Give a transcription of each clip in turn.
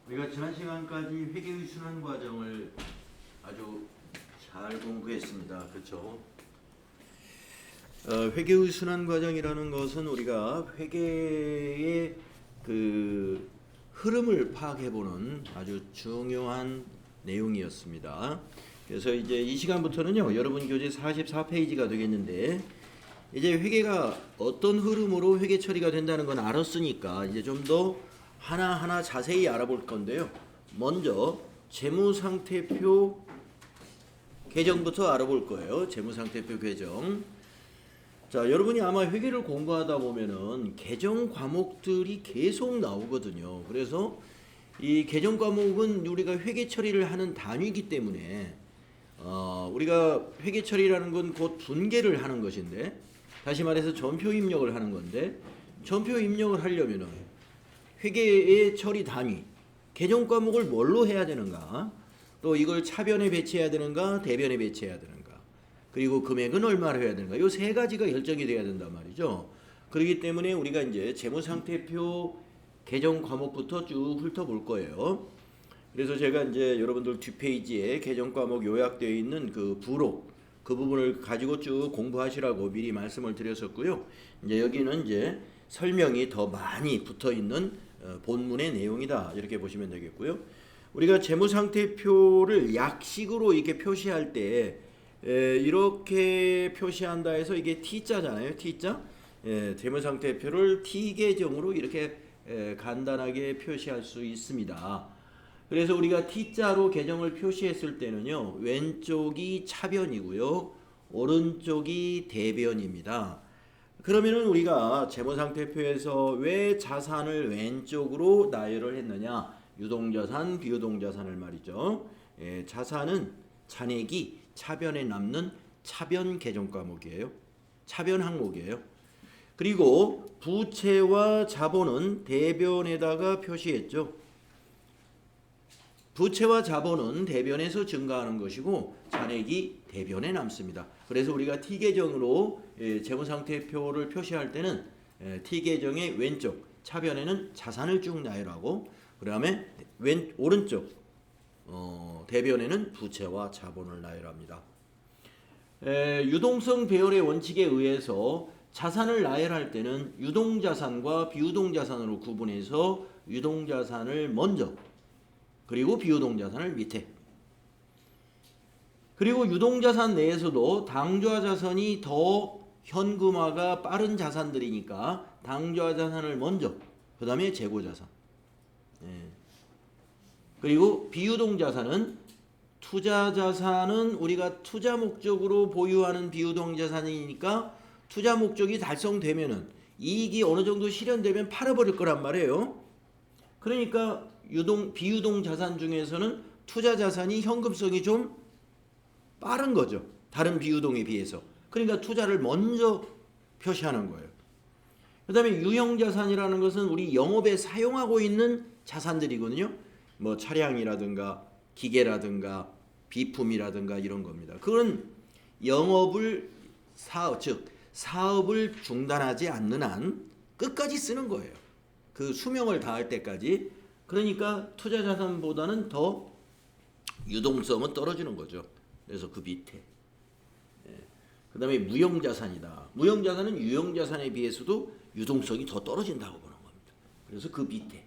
우리가 지난 시간까지 회계의 순환 과정을 아주 잘 공부했습니다. 그렇죠? 회계의 순환 과정이라는 것은 우리가 회계의 그 흐름을 파악해보는 아주 중요한 내용이었습니다. 그래서 이제 이 시간부터는요, 여러분 교재 44페이지가 되겠는데, 이제 회계가 어떤 흐름으로 회계 처리가 된다는 건 알았으니까 이제 좀 더 하나하나 자세히 알아볼 건데요. 먼저 재무상태표 계정부터 알아볼 거예요. 재무상태표 계정. 자, 여러분이 아마 회계를 공부하다 보면은 계정 과목들이 계속 나오거든요. 그래서 이 계정 과목은 우리가 회계 처리를 하는 단위이기 때문에 우리가 회계 처리라는 건 곧 분계를 하는 것인데, 다시 말해서 전표 입력을 하는 건데, 전표 입력을 하려면은 회계의 처리 단위, 계정 과목을 뭘로 해야 되는가, 또 이걸 차변에 배치해야 되는가, 대변에 배치해야 되는가, 그리고 금액은 얼마로 해야 되는가, 이 세 가지가 결정이 돼야 된단 말이죠. 그렇기 때문에 우리가 이제 재무상태표 계정 과목부터 쭉 훑어볼 거예요. 그래서 제가 이제 여러분들 뒷페이지에 계정 과목 요약되어 있는 그 부록, 그 부분을 가지고 쭉 공부하시라고 미리 말씀을 드렸었고요. 이제 여기는 이제 설명이 더 많이 붙어 있는 본문의 내용이다, 이렇게 보시면 되겠고요. 우리가 재무상태표를 약식으로 이렇게 표시할 때 이렇게 표시한다 해서 이게 T자잖아요. T자. 재무상태표를 T계정으로 이렇게 간단하게 표시할 수 있습니다. 그래서 우리가 T자로 계정을 표시했을 때는요, 왼쪽이 차변이고요, 오른쪽이 대변입니다. 그러면은 우리가 재무상태표에서 왜 자산을 왼쪽으로 나열을 했느냐? 유동자산, 비유동자산을 말이죠. 자산은 잔액이 차변에 남는 차변 계정 과목이에요. 차변 항목이에요. 그리고 부채와 자본은 대변에다가 표시했죠. 부채와 자본은 대변에서 증가하는 것이고 잔액이 대변에 남습니다. 그래서 우리가 T계정으로 재무상태표를 표시할 때는 T계정의 왼쪽 차변에는 자산을 쭉 나열하고, 그 다음에 오른쪽 대변에는 부채와 자본을 나열합니다. 유동성 배열의 원칙에 의해서 자산을 나열할 때는 유동자산과 비유동자산으로 구분해서 유동자산을 먼저, 그리고 비유동자산을 밑에, 그리고 유동자산 내에서도 당좌자산이 더 현금화가 빠른 자산들이니까 당좌자산을 먼저, 그 다음에 재고자산. 그리고 비유동자산은 투자자산은 우리가 투자 목적으로 보유하는 비유동자산이니까 투자 목적이 달성되면은 이익이 어느 정도 실현되면 팔아버릴 거란 말이에요. 그러니까 비유동 자산 중에서는 투자 자산이 현금성이 좀 빠른 거죠. 다른 비유동에 비해서. 그러니까 투자를 먼저 표시하는 거예요. 그 다음에 유형 자산이라는 것은 우리 영업에 사용하고 있는 자산들이거든요. 뭐 차량이라든가 기계라든가 비품이라든가 이런 겁니다. 그건 영업을 사업을 중단하지 않는 한 끝까지 쓰는 거예요. 그 수명을 다할 때까지. 그러니까 투자 자산보다는 더 유동성은 떨어지는 거죠. 그래서 그 밑에. 그 다음에 무형 자산이다. 무형 자산은 유형 자산에 비해서도 유동성이 더 떨어진다고 보는 겁니다. 그래서 그 밑에.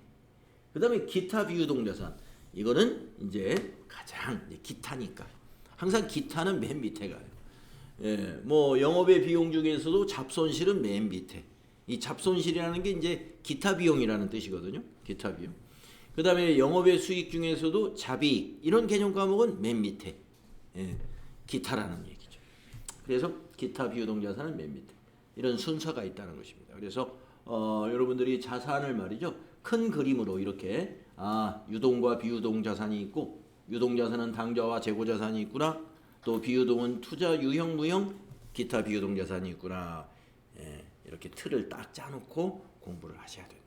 그 다음에 기타 비유동 자산. 이거는 이제 가장 기타니까. 항상 기타는 맨 밑에 가요. 뭐 영업의 비용 중에서도 잡손실은 맨 밑에. 이 잡손실이라는 게 이제 기타 비용이라는 뜻이거든요. 기타 비용. 그 다음에 영업의 수익 중에서도 자비익, 이런 개념 과목은 맨 밑에. 기타라는 얘기죠. 그래서 기타 비유동자산은 맨 밑에. 이런 순서가 있다는 것입니다. 그래서 여러분들이 자산을 말이죠, 큰 그림으로 이렇게 유동과 비유동 자산이 있고, 유동 자산은 당좌와 재고 자산이 있구나, 또 비유동은 투자 유형 무형 기타 비유동 자산이 있구나, 이렇게 틀을 딱 짜놓고 공부를 하셔야 된다.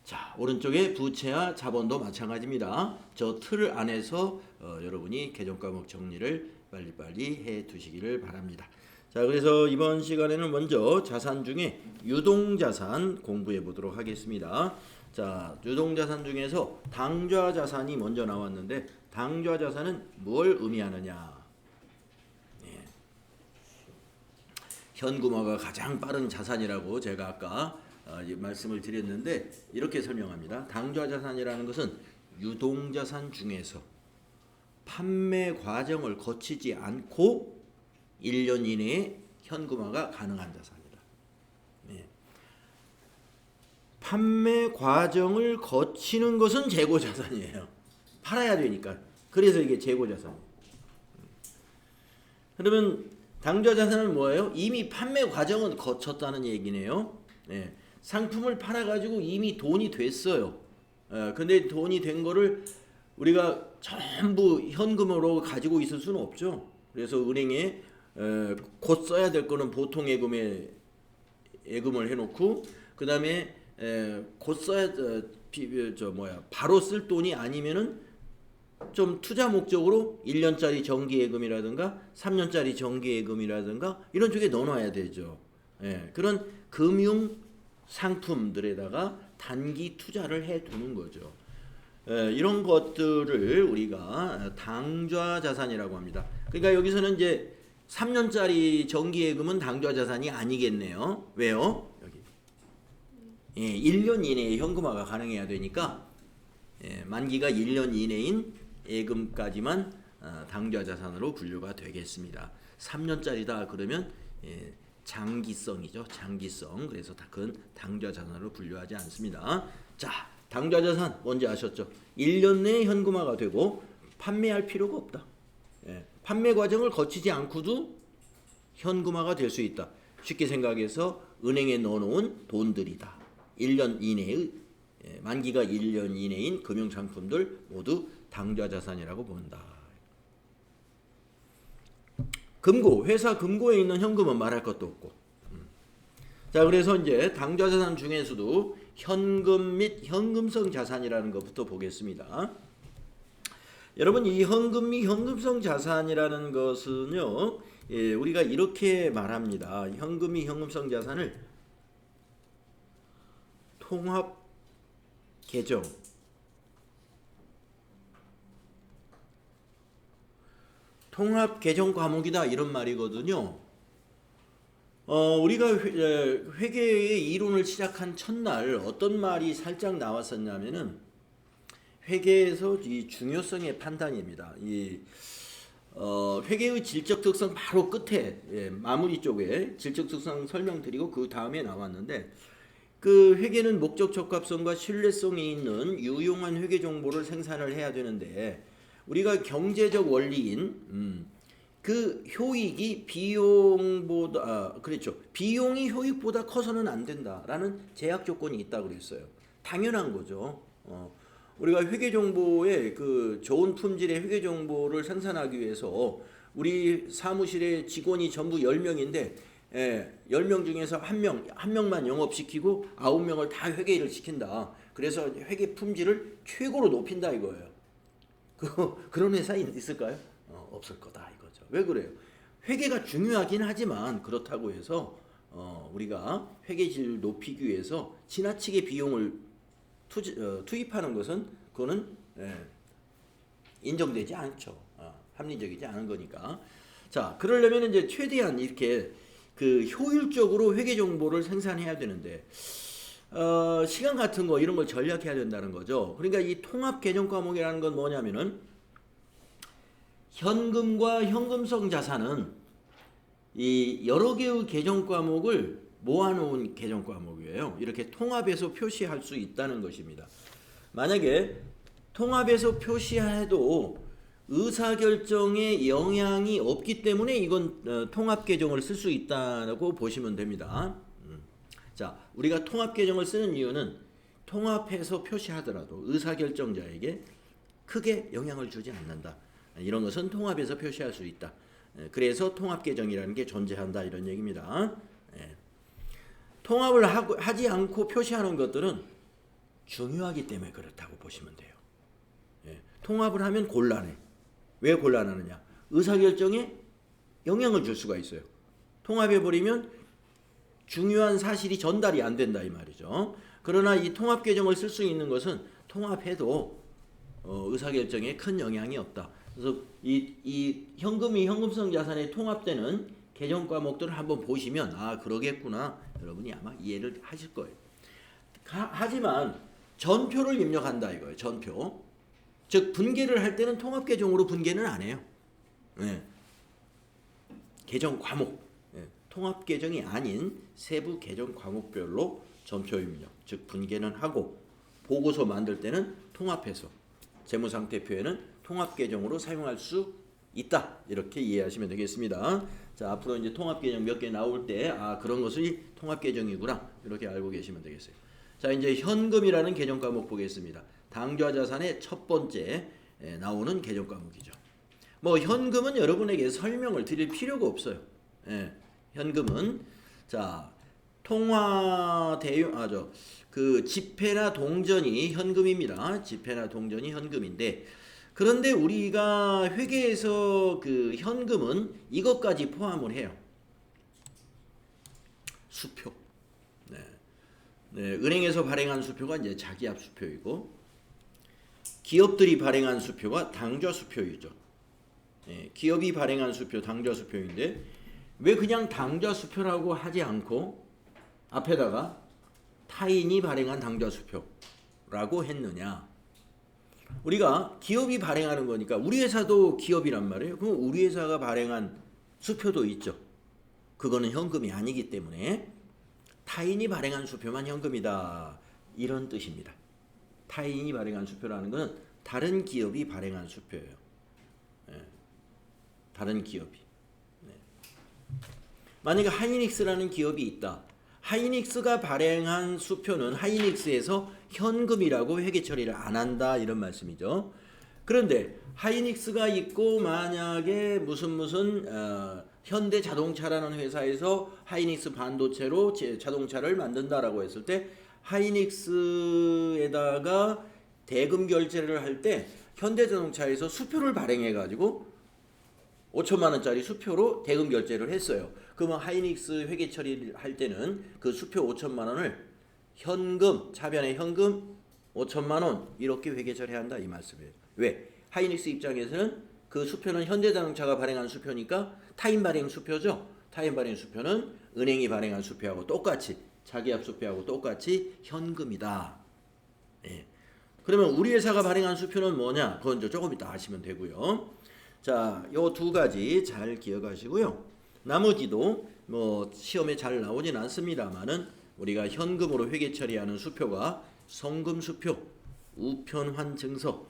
자, 오른쪽에 부채와 자본도 마찬가지입니다. 저 틀 안에서 여러분이 계정 과목 정리를 빨리빨리 해 두시기를 바랍니다. 자, 그래서 이번 시간에는 먼저 자산 중에 유동자산 공부해 보도록 하겠습니다. 자, 유동자산 중에서 당좌자산이 먼저 나왔는데 당좌자산은 뭘 의미하느냐? 예. 현금화가 가장 빠른 자산이라고 제가 아까 말씀을 드렸는데 이렇게 설명합니다. 당좌자산이라는 것은 유동자산 중에서 판매 과정을 거치지 않고 1년 이내에 현금화가 가능한 자산이다. 네. 판매 과정을 거치는 것은 재고자산이에요. 팔아야 되니까. 그래서 이게 재고자산이에요. 그러면 당좌자산은 뭐예요? 이미 판매 과정은 거쳤다는 얘기네요. 네. 상품을 팔아가지고 이미 돈이 됐어요. 근데 돈이 된 거를 우리가 전부 현금으로 가지고 있을 수는 없죠. 그래서 은행에 곧 써야 될 거는 보통 예금을 해놓고 그 다음에 곧 써야 바로 쓸 돈이 아니면은 좀 투자 목적으로 1년짜리 정기예금이라든가 3년짜리 정기예금이라든가 이런 쪽에 넣어놔야 되죠. 그런 금융 상품들에다가 단기 투자를 해두는 거죠. 이런 것들을 우리가 당좌자산이라고 합니다. 그러니까 여기서는 이제 3년짜리 정기예금은 당좌자산이 아니겠네요. 왜요? 여기 1년 이내에 현금화가 가능해야 되니까 만기가 1년 이내인 예금까지만 당좌자산으로 분류가 되겠습니다. 3년짜리다 그러면 장기성이죠. 장기성. 그래서 그건 당좌자산으로 분류하지 않습니다. 자, 당좌자산 뭔지 아셨죠? 1년 내에 현금화가 되고 판매할 필요가 없다. 판매 과정을 거치지 않고도 현금화가 될 수 있다. 쉽게 생각해서 은행에 넣어놓은 돈들이다. 1년 이내의 만기가 1년 이내인 금융상품들 모두 당좌자산이라고 본다. 금고, 회사 금고에 있는 현금은 말할 것도 없고. 자, 그래서 이제 당좌자산 중에서도 현금 및 현금성 자산이라는 것부터 보겠습니다. 여러분, 이 현금 및 현금성 자산이라는 것은요, 우리가 이렇게 말합니다. 현금 및 현금성 자산을 통합 계정, 통합 계정 과목이다 이런 말이거든요. 우리가 회계의 이론을 시작한 첫날 어떤 말이 살짝 나왔었냐면은 회계에서 이 중요성의 판단입니다. 이 회계의 질적 특성 바로 끝에 마무리 쪽에 질적 특성 설명드리고 그 다음에 나왔는데 그 회계는 목적 적합성과 신뢰성이 있는 유용한 회계 정보를 생산을 해야 되는데 우리가 경제적 원리인 그 효익이 비용보다 그렇죠. 비용이 효익보다 커서는 안 된다라는 제약 조건이 있다고 그랬어요. 당연한 거죠. 우리가 회계 정보의 그 좋은 품질의 회계 정보를 생산하기 위해서 우리 사무실에 직원이 전부 10명인데 10명 중에서 한 명만 영업시키고 9명을 다 회계를 시킨다. 그래서 회계 품질을 최고로 높인다 이거예요. 그런 회사 있을까요? 없을 거다 이거죠. 왜 그래요? 회계가 중요하긴 하지만 그렇다고 해서 우리가 회계질 높이기 위해서 지나치게 비용을 투입하는 것은 그거는 인정되지 않죠. 합리적이지 않은 거니까. 자, 그러려면 이제 최대한 이렇게 그 효율적으로 회계 정보를 생산해야 되는데 시간 같은 거 이런 걸 전략해야 된다는 거죠. 그러니까 이 통합 계정 과목이라는 건 뭐냐면은 현금과 현금성 자산은 이 여러 개의 계정 과목을 모아놓은 계정 과목이에요. 이렇게 통합해서 표시할 수 있다는 것입니다. 만약에 통합해서 표시해도 의사결정에 영향이 없기 때문에 이건 통합계정을 쓸 수 있다고 보시면 됩니다. 자, 우리가 통합계정을 쓰는 이유는 통합해서 표시하더라도 의사결정자에게 크게 영향을 주지 않는다. 이런 것은 통합해서 표시할 수 있다. 그래서 통합계정이라는 게 존재한다 이런 얘기입니다. 통합을 하지 않고 표시하는 것들은 중요하기 때문에 그렇다고 보시면 돼요. 통합을 하면 곤란해. 왜 곤란하느냐? 의사결정에 영향을 줄 수가 있어요. 통합해버리면 중요한 사실이 전달이 안 된다 이 말이죠. 그러나 이 통합 계정을 쓸 수 있는 것은 통합해도 의사결정에 큰 영향이 없다. 그래서 이 현금이 현금성 자산에 통합되는 계정 과목들을 한번 보시면 아 그러겠구나 여러분이 아마 이해를 하실 거예요. 하지만 전표를 입력한다 이거예요. 전표. 즉 분계를 할 때는 통합 계정으로 분계는 안 해요. 네. 계정 과목. 네. 통합 계정이 아닌 세부 계정 과목별로 전표 입력. 즉 분계는 하고 보고서 만들 때는 통합해서 재무상태표에는 통합 계정으로 사용할 수 있다. 이렇게 이해하시면 되겠습니다. 자, 앞으로 이제 통합 계정 몇 개 나올 때 아, 그런 것이 통합 계정이구나. 이렇게 알고 계시면 되겠어요. 자, 이제 현금이라는 계정 과목 보겠습니다. 당좌 자산의 첫 번째 나오는 계정 과목이죠. 뭐 현금은 여러분에게 설명을 드릴 필요가 없어요. 예, 현금은 자, 통화 대용 그 지폐나 동전이 현금입니다. 지폐나 동전이 현금인데 그런데 우리가 회계에서 그 현금은 이것까지 포함을 해요. 수표. 네. 네, 은행에서 발행한 수표가 이제 자기압 수표이고 기업들이 발행한 수표가 당좌 수표이죠. 네, 기업이 발행한 수표 당좌 수표인데 왜 그냥 당좌 수표라고 하지 않고 앞에다가 타인이 발행한 당좌 수표라고 했느냐? 우리가 기업이 발행하는 거니까 우리 회사도 기업이란 말이에요. 그럼 우리 회사가 발행한 수표도 있죠. 그거는 현금이 아니기 때문에 타인이 발행한 수표만 현금이다. 이런 뜻입니다. 타인이 발행한 수표라는 것은 다른 기업이 발행한 수표예요. 네. 다른 기업이. 네. 만약에 하이닉스라는 기업이 있다. 하이닉스가 발행한 수표는 하이닉스에서 현금이라고 회계 처리를 안 한다 이런 말씀이죠. 그런데 하이닉스가 있고 만약에 무슨 현대자동차라는 회사에서 하이닉스 반도체로 자동차를 만든다라고 했을 때 하이닉스에다가 대금 결제를 할 때 현대자동차에서 수표를 발행해 가지고 5천만 원짜리 수표로 대금 결제를 했어요. 그러면 하이닉스 회계 처리를 할 때는 그 수표 5천만 원을 현금, 차변의 현금 5천만 원 이렇게 회계 처리한다 이 말씀이에요. 왜? 하이닉스 입장에서는 그 수표는 현대자동차가 발행한 수표니까 타인 발행 수표죠. 타인 발행 수표는 은행이 발행한 수표하고 똑같이 자기압 수표하고 똑같이 현금이다. 예. 그러면 우리 회사가 발행한 수표는 뭐냐? 그건 조금 이따 아시면 되고요. 자, 요 두 가지 잘 기억하시고요. 나머지도 뭐 시험에 잘 나오진 않습니다만은 우리가 현금으로 회계 처리하는 수표가 성금 수표, 우편환 증서,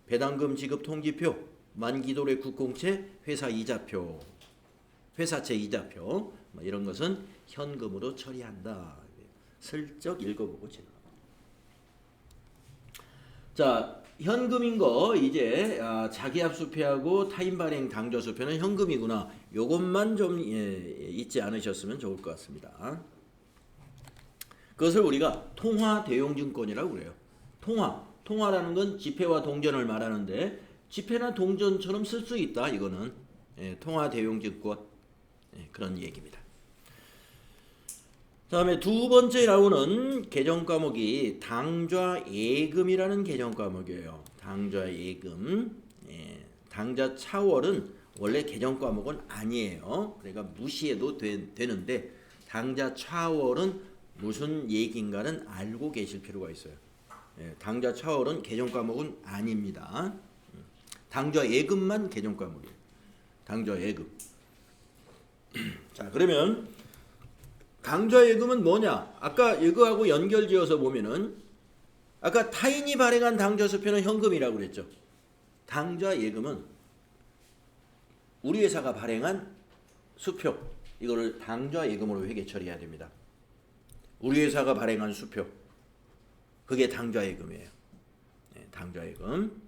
배당금 지급 통지표, 만기도래 국공채, 회사 이자표, 회사채 이자표 뭐 이런 것은 현금으로 처리한다. 슬쩍 읽어보고 지나갑니다. 자, 현금인 거 이제 자기압 수표하고 타인 발행 당좌 수표는 현금이구나. 요것만 좀 잊지 않으셨으면 좋을 것 같습니다. 그것을 우리가 통화 대용증권이라고 그래요. 통화라는 건 지폐와 동전을 말하는데 지폐나 동전처럼 쓸 수 있다. 이거는 통화 대용증권 그런 얘기입니다. 다음에 두 번째 나오는 계정 과목이 당좌 예금이라는 계정 과목이에요. 당좌 예금. 당좌 차월은 원래 계정 과목은 아니에요. 그러니까 무시해도 되는데 당좌 차월은 무슨 얘기인가는 알고 계실 필요가 있어요. 당좌 차월은 계정 과목은 아닙니다. 당좌 예금만 계정 과목이에요. 당좌 예금. 자, 그러면 당좌 예금은 뭐냐? 아까 이거하고 연결지어서 보면은 아까 타인이 발행한 당좌 수표는 현금이라고 그랬죠. 당좌 예금은 우리 회사가 발행한 수표 이거를 당좌 예금으로 회계 처리해야 됩니다. 우리 회사가 발행한 수표 그게 당좌 예금이에요. 당좌 예금.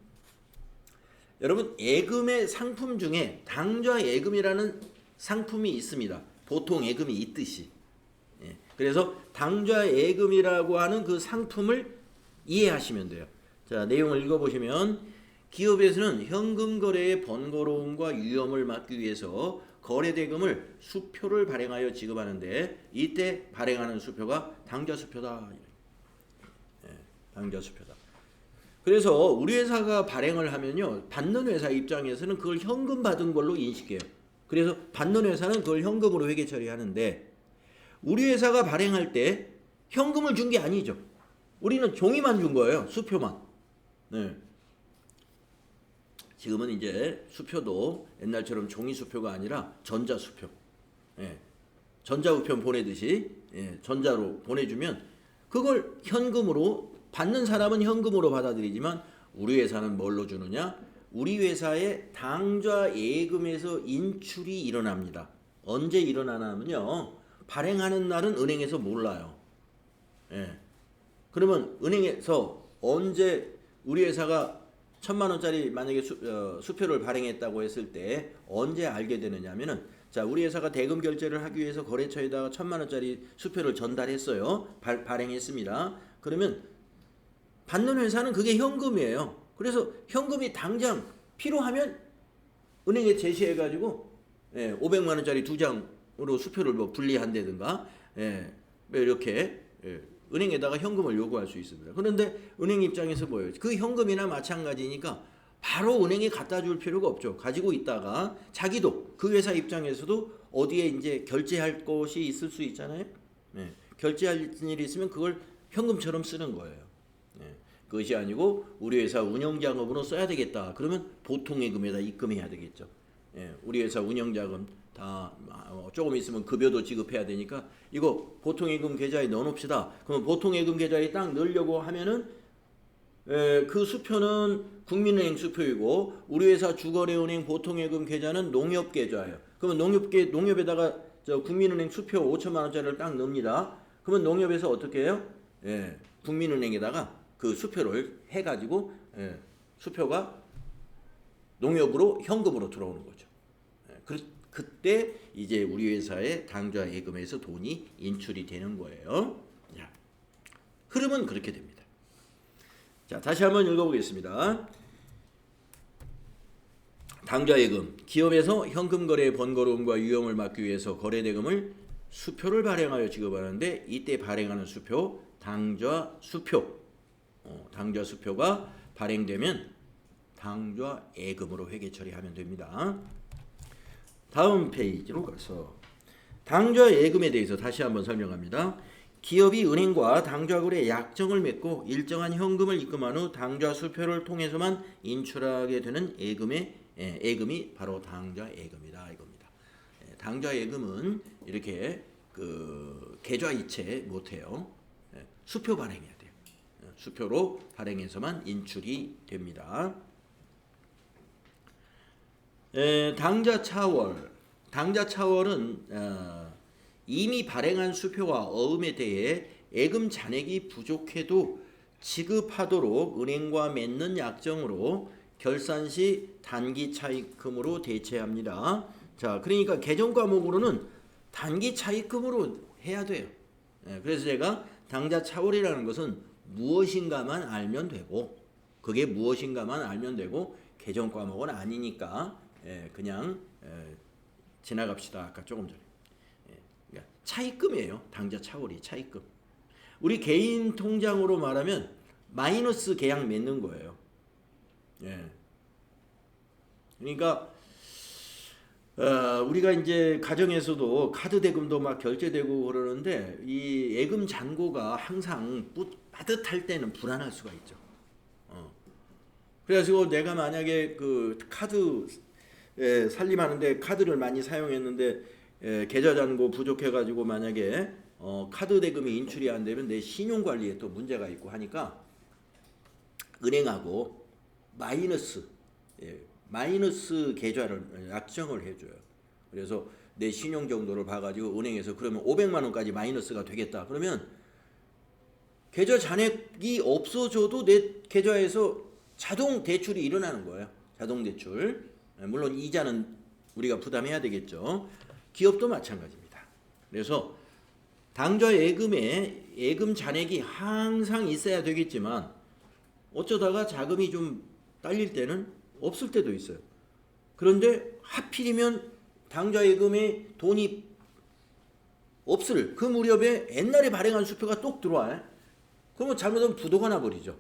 여러분 예금의 상품 중에 당좌 예금이라는 상품이 있습니다. 보통 예금이 있듯이. 그래서 당좌 예금이라고 하는 그 상품을 이해하시면 돼요. 자, 내용을 읽어보시면 기업에서는 현금 거래의 번거로움과 위험을 막기 위해서 거래대금을 수표를 발행하여 지급하는데 이때 발행하는 수표가 당좌 수표다. 당좌 수표다. 그래서 우리 회사가 발행을 하면요, 받는 회사 입장에서는 그걸 현금 받은 걸로 인식해요. 그래서 받는 회사는 그걸 현금으로 회계 처리하는데 우리 회사가 발행할 때 현금을 준 게 아니죠. 우리는 종이만 준 거예요. 수표만. 네. 지금은 이제 수표도 옛날처럼 종이 수표가 아니라 전자 수표. 예. 전자 우편 보내듯이 전자로 보내주면 그걸 현금으로 받는 사람은 현금으로 받아들이지만 우리 회사는 뭘로 주느냐? 우리 회사의 당좌 예금에서 인출이 일어납니다. 언제 일어나냐면요, 발행하는 날은 은행에서 몰라요. 예. 그러면 은행에서 언제 우리 회사가 1,000만 원짜리 만약에 수표를 발행했다고 했을 때 언제 알게 되느냐면은, 자, 우리 회사가 대금 결제를 하기 위해서 거래처에다가 1,000만 원짜리 수표를 전달했어요. 발행했습니다. 그러면 받는 회사는 그게 현금이에요. 그래서 현금이 당장 필요하면 은행에 제시해가지고 500만 원짜리 2장으로 수표를 뭐 분리한다든가 이렇게 은행에다가 현금을 요구할 수 있습니다. 그런데 은행 입장에서 뭐예요? 그 현금이나 마찬가지니까 바로 은행에 갖다 줄 필요가 없죠. 가지고 있다가 자기도 그 회사 입장에서도 어디에 이제 결제할 것이 있을 수 있잖아요. 결제할 일이 있으면 그걸 현금처럼 쓰는 거예요. 그것이 아니고 우리 회사 운영자금으로 써야 되겠다. 그러면 보통예금에다 입금해야 되겠죠. 우리 회사 운영자금 다 조금 있으면 급여도 지급해야 되니까 이거 보통예금 계좌에 넣어놓읍시다. 그러면 보통예금 계좌에 딱 넣으려고 하면은 그 수표는 국민은행 수표이고 우리 회사 주거래은행 보통예금 계좌는 농협계좌예요. 그러면 농협에다가 저 국민은행 수표 5천만 원짜리를 딱 넣습니다. 그러면 농협에서 어떻게 해요? 국민은행에다가 그 수표를 해가지고 수표가 농협으로 현금으로 들어오는 거죠. 그때 이제 우리 회사의 당좌 예금에서 돈이 인출이 되는 거예요. 자, 흐름은 그렇게 됩니다. 자, 다시 한번 읽어보겠습니다. 당좌 예금, 기업에서 현금 거래의 번거로움과 위험을 막기 위해서 거래대금을 수표를 발행하여 지급하는데 이때 발행하는 수표, 당좌 수표. 당좌 수표가 발행되면 당좌 예금으로 회계 처리하면 됩니다. 다음 페이지로 가서 당좌 예금에 대해서 다시 한번 설명합니다. 기업이 은행과 당좌 거래 약정을 맺고 일정한 현금을 입금한 후 당좌 수표를 통해서만 인출하게 되는 예금이 바로 당좌 예금이다 이겁니다. 당좌 예금은 이렇게 그 계좌이체 못해요. 수표 발행해야 돼요. 수표로 발행해서만 인출이 됩니다. 당좌 차월. 당좌 차월은 이미 발행한 수표와 어음에 대해 예금 잔액이 부족해도 지급하도록 은행과 맺는 약정으로 결산 시 단기 차입금으로 대체합니다. 자, 그러니까 개정 과목으로는 단기 차입금으로 해야 돼요. 그래서 제가 당좌 차월이라는 것은 무엇인가만 알면 되고, 그게 무엇인가만 알면 되고 개정 과목은 아니니까 그냥 지나갑시다. 아까 조금 전에 그러니까 차입금이에요. 당좌 차월이 차입금. 우리 개인 통장으로 말하면 마이너스 계약 맺는 거예요. 그러니까 우리가 이제 가정에서도 카드 대금도 막 결제되고 그러는데 이 예금 잔고가 항상 빠듯할 때는 불안할 수가 있죠. 그래가지고 내가 만약에 그 카드 살림하는데 카드를 많이 사용했는데 계좌 잔고 부족해가지고 만약에 카드 대금이 인출이 안 되면 내 신용 관리에 또 문제가 있고 하니까 은행하고 마이너스 계좌를 약정을 해줘요. 그래서 내 신용 정도를 봐가지고 은행에서 그러면 500만 원까지 마이너스가 되겠다. 그러면 계좌 잔액이 없어져도 내 계좌에서 자동 대출이 일어나는 거예요. 자동 대출. 물론 이자는 우리가 부담해야 되겠죠. 기업도 마찬가지입니다. 그래서 당좌 예금에 예금 잔액이 항상 있어야 되겠지만 어쩌다가 자금이 좀 딸릴 때는 없을 때도 있어요. 그런데 하필이면 당좌예금에 돈이 없을 그 무렵에 옛날에 발행한 수표가 똑 들어와. 그러면 잘못하면 부도가 나버리죠.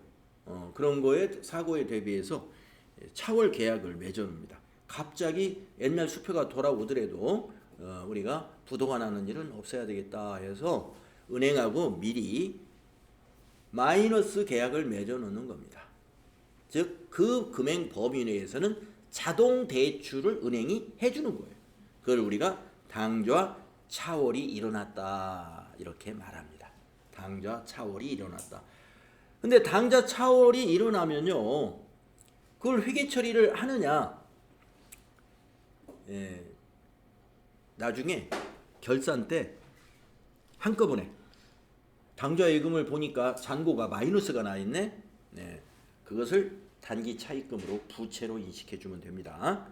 그런 거에 사고에 대비해서 차월 계약을 맺어놓습니다. 갑자기 옛날 수표가 돌아오더라도 우리가 부도가 나는 일은 없어야 되겠다 해서 은행하고 미리 마이너스 계약을 맺어놓는 겁니다. 즉 그 금액 범위 내에서는 자동 대출을 은행이 해주는 거예요. 그걸 우리가 당좌 차월이 일어났다 이렇게 말합니다. 당좌 차월이 일어났다. 근데 당좌 차월이 일어나면요, 그걸 회계 처리를 하느냐? 나중에 결산 때 한꺼번에 당좌 예금을 보니까 잔고가 마이너스가 나 있네. 그것을 단기 차입금으로 부채로 인식해 주면 됩니다.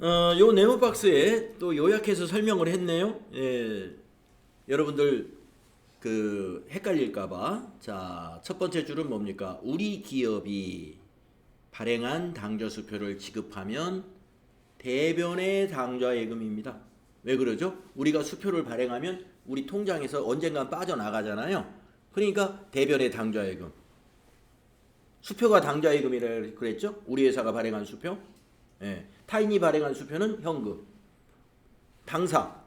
요 네모 박스에 또 요약해서 설명을 했네요. 여러분들 그 헷갈릴까봐. 자, 첫 번째 줄은 뭡니까? 우리 기업이 발행한 당좌 수표를 지급하면 대변의 당좌 예금입니다. 왜 그러죠? 우리가 수표를 발행하면 우리 통장에서 언젠간 빠져나가잖아요. 그러니까 대변의 당좌 예금. 수표가 당좌 예금이라 그랬죠? 우리 회사가 발행한 수표. 타인이 발행한 수표는 현금. 당사,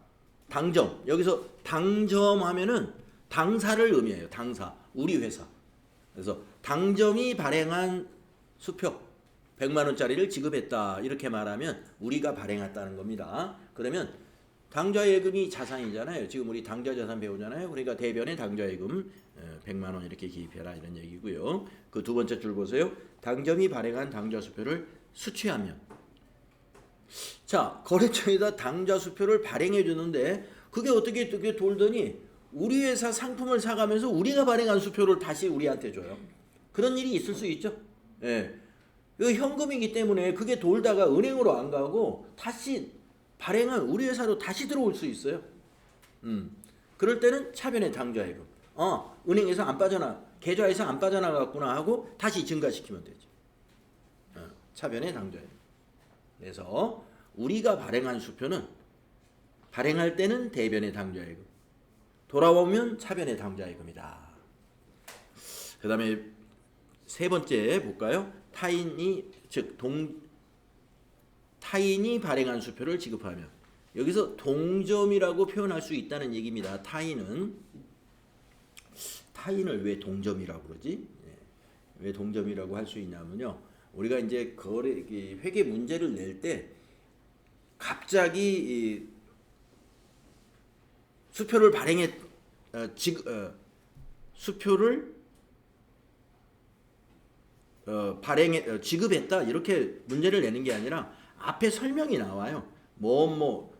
당점. 여기서 당점하면은 당사를 의미해요. 당사, 우리 회사. 그래서 당점이 발행한 수표 100만 원짜리를 지급했다 이렇게 말하면 우리가 발행했다는 겁니다. 그러면 당좌 예금이 자산이잖아요. 지금 우리 당좌 자산 배우잖아요. 그러니까 대변의 당좌 예금 100만 원 이렇게 기입해라 이런 얘기고요. 그 두 번째 줄 보세요. 당점이 발행한 당좌 수표를 수취하면, 자, 거래처에다 당좌 수표를 발행해 주는데 그게 어떻게 돌더니 우리 회사 상품을 사가면서 우리가 발행한 수표를 다시 우리한테 줘요. 그런 일이 있을 수 있죠. 이거 현금이기 때문에 그게 돌다가 은행으로 안 가고 다시 발행한 우리 회사로 다시 들어올 수 있어요. 그럴 때는 차변의 당좌예금. 은행에서 안 계좌에서 안 빠져나갔구나 하고 다시 증가시키면 되죠. 차변의 당좌예금. 그래서 우리가 발행한 수표는 발행할 때는 대변의 당좌예금, 돌아오면 차변의 당좌예금이다. 그 다음에 세 번째 볼까요? 타인이 발행한 수표를 지급하면, 여기서 동점이라고 표현할 수 있다는 얘기입니다. 타인을 왜 동점이라고 그러지? 왜 동점이라고 할 수 있냐면요, 우리가 이제 회계 문제를 낼 때 갑자기 수표를 지급했다 이렇게 문제를 내는 게 아니라 앞에 설명이 나와요.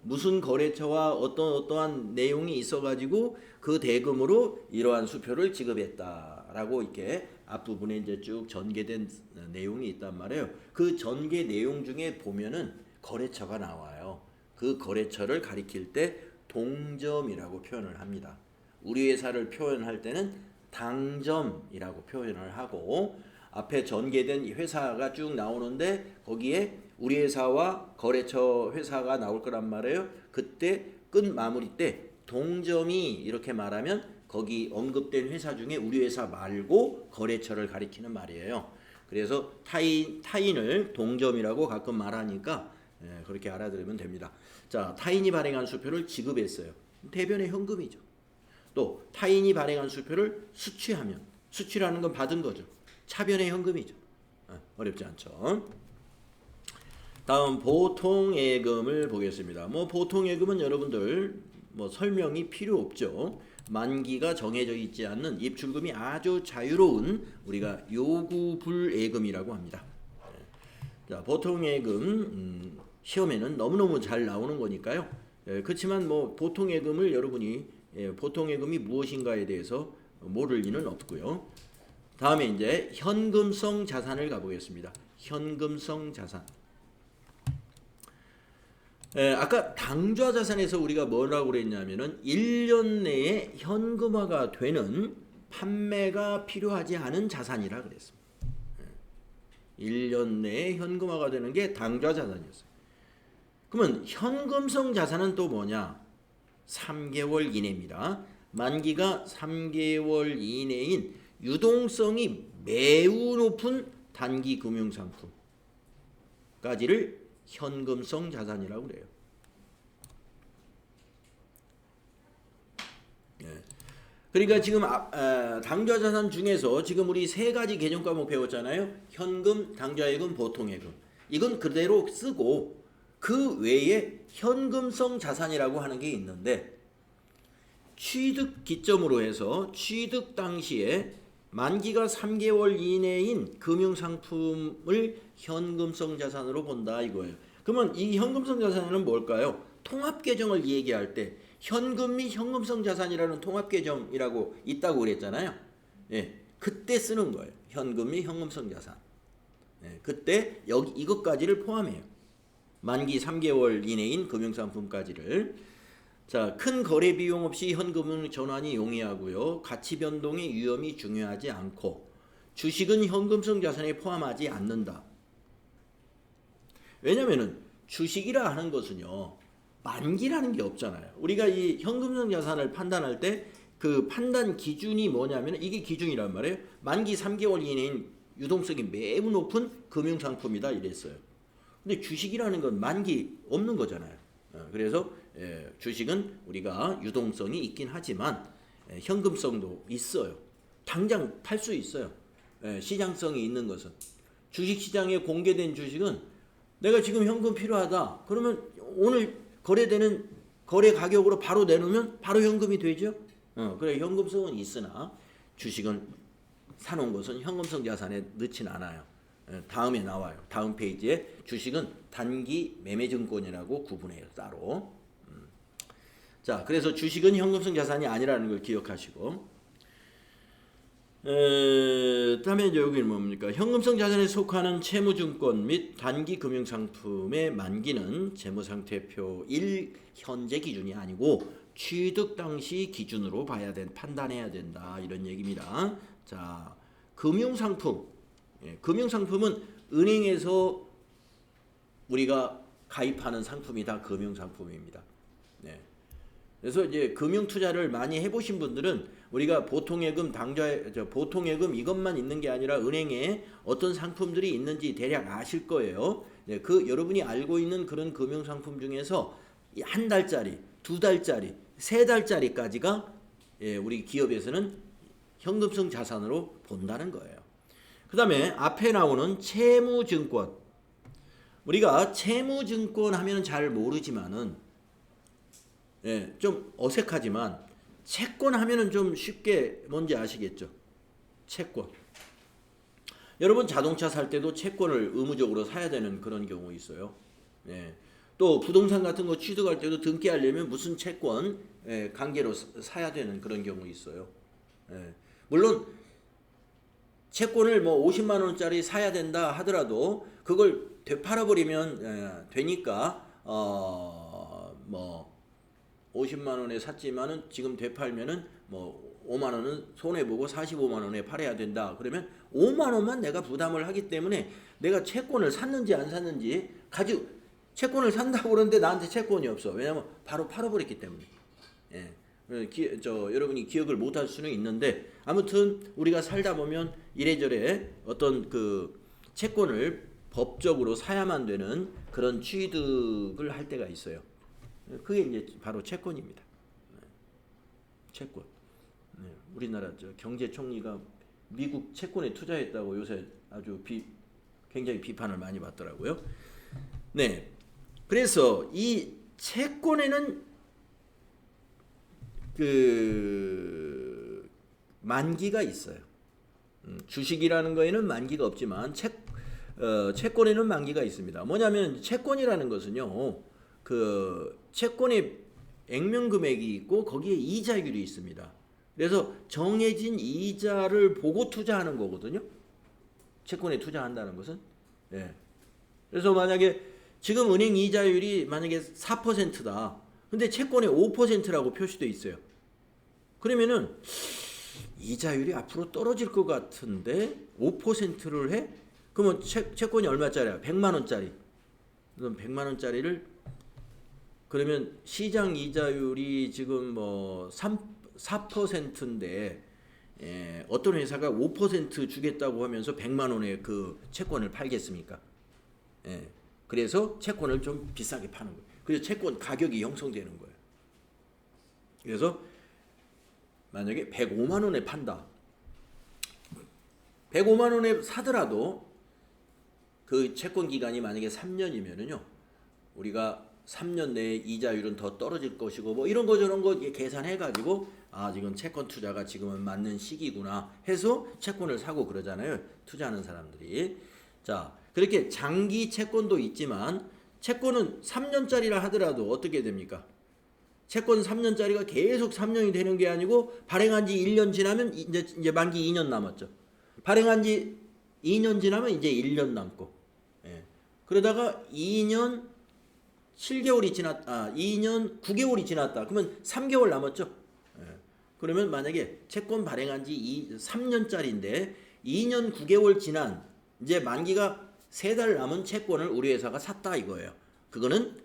무슨 거래처와 어떠한 내용이 있어가지고 그 대금으로 이러한 수표를 지급했다라고 이렇게 앞부분에 이제 쭉 전개된 내용이 있단 말이에요. 그 전개 내용 중에 보면은 거래처가 나와요. 그 거래처를 가리킬 때 동점이라고 표현을 합니다. 우리 회사를 표현할 때는 당점이라고 표현을 하고, 앞에 전개된 회사가 쭉 나오는데 거기에 우리 회사와 거래처 회사가 나올 거란 말이에요. 그때 끝 마무리 때 동점이 이렇게 말하면 거기 언급된 회사 중에 우리 회사 말고 거래처를 가리키는 말이에요. 그래서 타인을 동점이라고 가끔 말하니까 그렇게 알아들으면 됩니다. 자, 타인이 발행한 수표를 지급했어요. 대변의 현금이죠. 또 타인이 발행한 수표를 수취하면, 수취라는 건 받은 거죠. 차변의 현금이죠. 어렵지 않죠. 다음 보통예금을 보겠습니다. 보통예금은 여러분들 설명이 필요 없죠. 만기가 정해져 있지 않는 입출금이 아주 자유로운 우리가 요구불예금이라고 합니다. 자, 보통예금 시험에는 너무너무 잘 나오는 거니까요. 그렇지만 보통예금을 여러분이 보통예금이 무엇인가에 대해서 모를 리는 없고요. 다음에 이제 현금성 자산을 가보겠습니다. 현금성 자산. 아까 당좌 자산에서 우리가 뭐라고 그랬냐면은 1년 내에 현금화가 되는 판매가 필요하지 않은 자산이라 그랬습니다. 1년 내에 현금화가 되는 게 당좌 자산이었어요. 그러면 현금성 자산은 또 뭐냐? 3개월 이내입니다. 만기가 3개월 이내인 유동성이 매우 높은 단기 금융상품까지를 현금성 자산이라고 그래요. 그러니까 지금 당좌 자산 중에서 지금 우리 세 가지 개념 과목 배웠잖아요. 현금, 당좌예금, 보통예금. 이건 그대로 쓰고 그 외에 현금성 자산이라고 하는 게 있는데 취득 기점으로 해서 취득 당시에 만기가 3개월 이내인 금융상품을 현금성 자산으로 본다 이거예요. 그러면 이 현금성 자산은 뭘까요? 통합계정을 얘기할 때 현금 및 현금성 자산이라는 통합계정이라고 있다고 그랬잖아요. 예, 그때 쓰는 거예요. 현금 및 현금성 자산. 예, 그때 여기 이것까지를 포함해요. 만기 3개월 이내인 금융상품까지를. 자, 큰 거래 비용 없이 현금 전환이 용이하고요. 가치 변동의 위험이 중요하지 않고 주식은 현금성 자산에 포함하지 않는다. 왜냐면은 주식이라 하는 것은요. 만기라는 게 없잖아요. 우리가 이 현금성 자산을 판단할 때 그 판단 기준이 뭐냐면 이게 기준이란 말이에요. 만기 3개월 이내인 유동성이 매우 높은 금융상품이다 이랬어요. 근데 주식이라는 건 만기 없는 거잖아요. 그래서 주식은 우리가 유동성이 있긴 하지만 현금성도 있어요. 당장 팔 수 있어요. 시장성이 있는 것은. 주식시장에 공개된 주식은 내가 지금 현금 필요하다. 그러면 오늘 거래되는 거래 가격으로 바로 내놓으면 바로 현금이 되죠. 그래 현금성은 있으나 주식은 사놓은 것은 현금성 자산에 넣진 않아요. 다음에 나와요. 다음 페이지에 주식은 단기 매매증권이라고 구분해요. 따로. 자, 그래서 주식은 현금성 자산이 아니라는 걸 기억하시고 다음에 이제 여기는 뭡니까? 현금성 자산에 속하는 채무증권 및 단기 금융상품의 만기는 재무상태표 1 현재 기준이 아니고 취득 당시 기준으로 판단해야 된다 이런 얘기입니다. 자, 금융상품, 금융상품은 은행에서 우리가 가입하는 상품이 다 금융상품입니다. 네. 그래서 이제 금융 투자를 많이 해보신 분들은 우리가 보통예금, 보통예금 이것만 있는 게 아니라 은행에 어떤 상품들이 있는지 대략 아실 거예요. 네, 그 여러분이 알고 있는 그런 금융 상품 중에서 한 달짜리, 두 달짜리, 세 달짜리까지가 우리 기업에서는 현금성 자산으로 본다는 거예요. 그 다음에 앞에 나오는 채무증권. 우리가 채무증권 하면 잘 모르지만은 좀 어색하지만 채권 하면은 좀 쉽게 뭔지 아시겠죠? 채권. 여러분 자동차 살 때도 채권을 의무적으로 사야 되는 그런 경우 있어요. 또 부동산 같은 거 취득할 때도 등기하려면 무슨 채권 관계로 사야 되는 그런 경우 있어요. 물론 채권을 뭐 50만 원짜리 사야 된다 하더라도 그걸 되팔아버리면 되니까 뭐 50만 원에 샀지만은 지금 되팔면은 뭐 5만 원은 손해 보고 45만 원에 팔아야 된다. 그러면 5만 원만 내가 부담을 하기 때문에 내가 채권을 샀는지 안 샀는지 가지고 채권을 산다고 그러는데 나한테 채권이 없어. 왜냐면 바로 팔아버렸기 때문에. 여러분이 기억을 못할 수는 있는데 아무튼 우리가 살다 보면 이래저래 어떤 그 채권을 법적으로 사야만 되는 그런 취득을 할 때가 있어요. 그게 이제 바로 채권입니다. 채권. 우리나라 경제총리가 미국 채권에 투자했다고 요새 아주 굉장히 비판을 많이 받더라고요. 네. 그래서 이 채권에는 그 만기가 있어요. 주식이라는 거에는 만기가 없지만 채권에는 만기가 있습니다. 뭐냐면 채권이라는 것은요. 그 채권의 액면 금액이 있고 거기에 이자율이 있습니다. 그래서 정해진 이자를 보고 투자하는 거거든요. 채권에 투자한다는 것은. 그래서 만약에 지금 은행 이자율이 만약에 4%다. 근데 채권에 5%라고 표시되어 있어요. 그러면은 이자율이 앞으로 떨어질 것 같은데 5%를 해? 그러면 채권이 얼마짜리야? 100만 원짜리. 그럼 100만 원짜리를 그러면 시장 이자율이 지금 뭐 4%인데 어떤 회사가 5% 주겠다고 하면서 100만 원의 그 채권을 팔겠습니까? 그래서 채권을 좀 비싸게 파는 거예요. 그래서 채권 가격이 형성되는 거예요. 그래서 만약에 105만 원에 판다. 105만 원에 사더라도 그 채권 기간이 만약에 3년이면은요. 우리가 3년 내에 이자율은 더 떨어질 것이고 뭐 이런 거 저런 거 계산해 가지고 아, 지금 채권 투자가 지금은 맞는 시기구나 해서 채권을 사고 그러잖아요. 투자하는 사람들이. 자, 그렇게 장기 채권도 있지만 채권은 3년짜리라 하더라도 어떻게 됩니까? 채권 3년짜리가 계속 3년이 되는 게 아니고 발행한 지 1년 지나면 이제 만기 2년 남았죠. 발행한 지 2년 지나면 이제 1년 남고. 그러다가 2년 7개월이 지났다. 2년 9개월이 지났다. 그러면 3개월 남았죠. 그러면 만약에 채권 발행한 지 3년짜리인데 2년 9개월 지난 이제 만기가 3달 남은 채권을 우리 회사가 샀다 이거예요. 그거는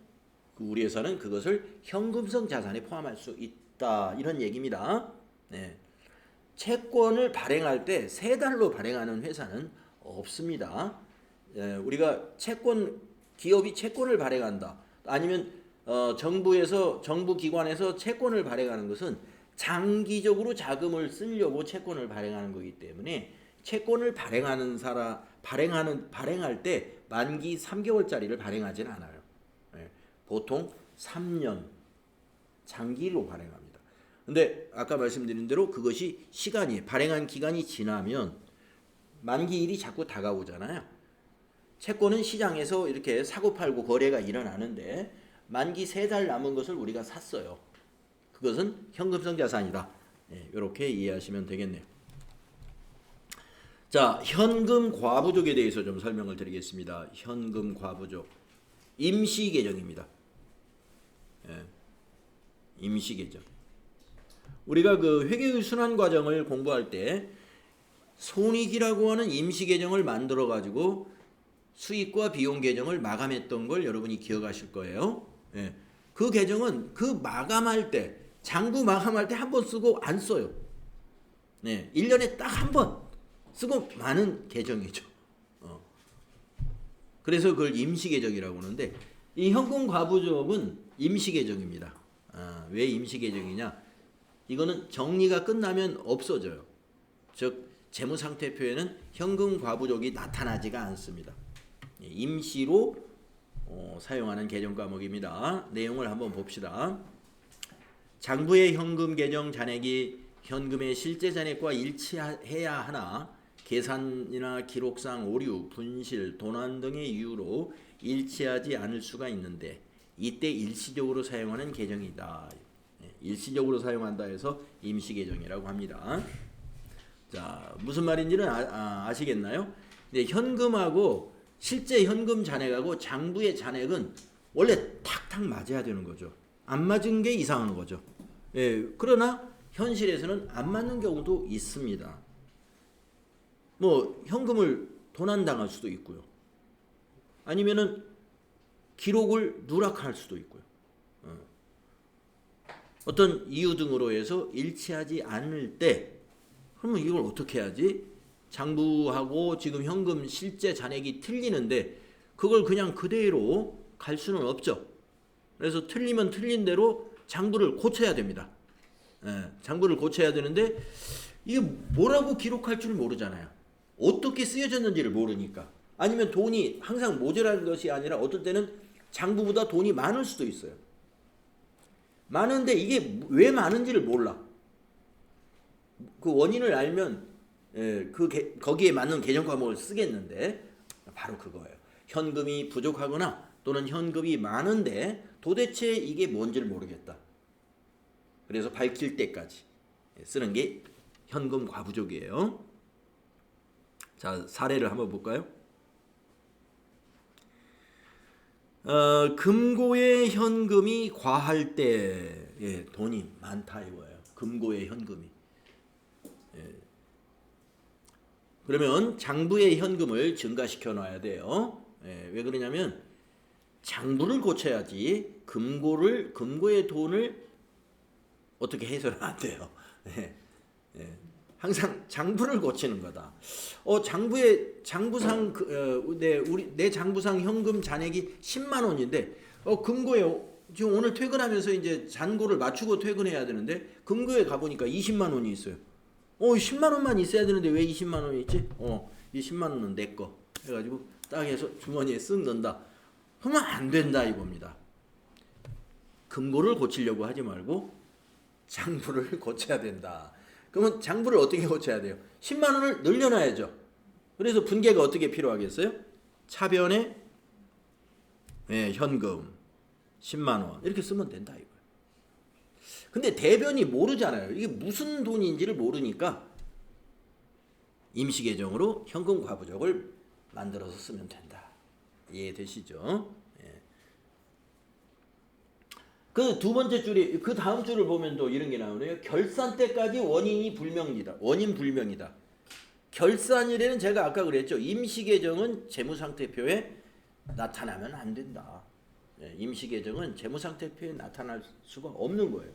우리 회사는 그것을 현금성 자산에 포함할 수 있다. 이런 얘기입니다. 채권을 발행할 때 3달로 발행하는 회사는 없습니다. 우리가 기업이 채권을 발행한다. 아니면 정부 기관에서 채권을 발행하는 것은 장기적으로 자금을 쓰려고 채권을 발행하는 거기 때문에 채권을 발행할 때 만기 3개월짜리를 발행하지는 않아요. 보통 3년 장기로 발행합니다. 근데 아까 말씀드린 대로 그것이 발행한 기간이 지나면 만기일이 자꾸 다가오잖아요. 채권은 시장에서 이렇게 사고팔고 거래가 일어나는데 만기 3달 남은 것을 우리가 샀어요. 그것은 현금성 자산이다. 이렇게 이해하시면 되겠네요. 자, 현금 과부족에 대해서 좀 설명을 드리겠습니다. 현금 과부족. 임시계정입니다. 임시계정. 우리가 그 회계의 순환 과정을 공부할 때 손익이라고 하는 임시계정을 만들어 가지고 수익과 비용 계정을 마감했던 걸 여러분이 기억하실 거예요. 그 계정은 그 마감할 때 장부 마감할 때 한 번 쓰고 안 써요. 1년에 딱 한 번 쓰고 마는 계정이죠. 그래서 그걸 임시계정이라고 하는데 이 현금 과부족은 임시계정입니다. 왜 임시계정이냐? 이거는 정리가 끝나면 없어져요. 즉 재무상태표에는 현금 과부족이 나타나지가 않습니다. 임시로 사용하는 계정 과목입니다. 내용을 한번 봅시다. 장부의 현금 계정 잔액이 현금의 실제 잔액과 일치해야 하나 계산이나 기록상 오류, 분실, 도난 등의 이유로 일치하지 않을 수가 있는데 이때 일시적으로 사용하는 계정이다. 일시적으로 사용한다 해서 임시계정이라고 합니다. 자, 무슨 말인지는 아시겠나요? 네, 현금하고 실제 현금 잔액하고 장부의 잔액은 원래 탁탁 맞아야 되는 거죠. 안 맞은 게 이상한 거죠. 그러나 현실에서는 안 맞는 경우도 있습니다. 뭐 현금을 도난당할 수도 있고요. 아니면은 기록을 누락할 수도 있고요. 어떤 이유 등으로 해서 일치하지 않을 때 그러면 이걸 어떻게 해야지? 장부하고 지금 현금 실제 잔액이 틀리는데 그걸 그냥 그대로 갈 수는 없죠. 그래서 틀리면 틀린 대로 장부를 고쳐야 됩니다. 장부를 고쳐야 되는데 이게 뭐라고 기록할 줄 모르잖아요. 어떻게 쓰여졌는지를 모르니까. 아니면 돈이 항상 모자란 것이 아니라 어떨 때는 장부보다 돈이 많을 수도 있어요. 많은데 이게 왜 많은지를 몰라. 그 원인을 알면 거기에 맞는 계정 과목을 쓰겠는데 바로 그거예요. 현금이 부족하거나 또는 현금이 많은데 도대체 이게 뭔지를 모르겠다. 그래서 밝힐 때까지 쓰는 게 현금 과부족이에요. 자, 사례를 한번 볼까요? 금고의 현금이 과할 때 돈이 많다 이거예요. 금고의 현금이. 그러면 장부의 현금을 증가시켜 놔야 돼요. 예, 왜 그러냐면 장부를 고쳐야지 금고의 돈을 어떻게 해서는 안 돼요. 예, 예. 항상 장부를 고치는 거다. 장부상 내 장부상 현금 잔액이 10만 원인데 금고에 지금 오늘 퇴근하면서 이제 잔고를 맞추고 퇴근해야 되는데 금고에 가보니까 20만 원이 있어요. 10만 원만 있어야 되는데 왜 20만 원이 있지? 이 10만 원은 내 거 해가지고 딱 해서 주머니에 쓱 넣는다. 그러면 안 된다 이겁니다. 금고를 고치려고 하지 말고 장부를 고쳐야 된다. 그러면 장부를 어떻게 고쳐야 돼요? 10만 원을 늘려놔야죠. 그래서 분계가 어떻게 필요하겠어요? 차변에 현금 10만 원 이렇게 쓰면 된다 이거예요. 근데 대변이 모르잖아요. 이게 무슨 돈인지를 모르니까 임시계정으로 현금 과부족을 만들어서 쓰면 된다. 이해되시죠? 그 두 번째 줄이 그 다음 줄을 보면 또 이런 게 나오네요. 결산 때까지 원인 불명이다. 결산일에는 제가 아까 그랬죠. 임시계정은 재무상태표에 나타나면 안 된다. 임시계정은 재무상태표에 나타날 수가 없는 거예요.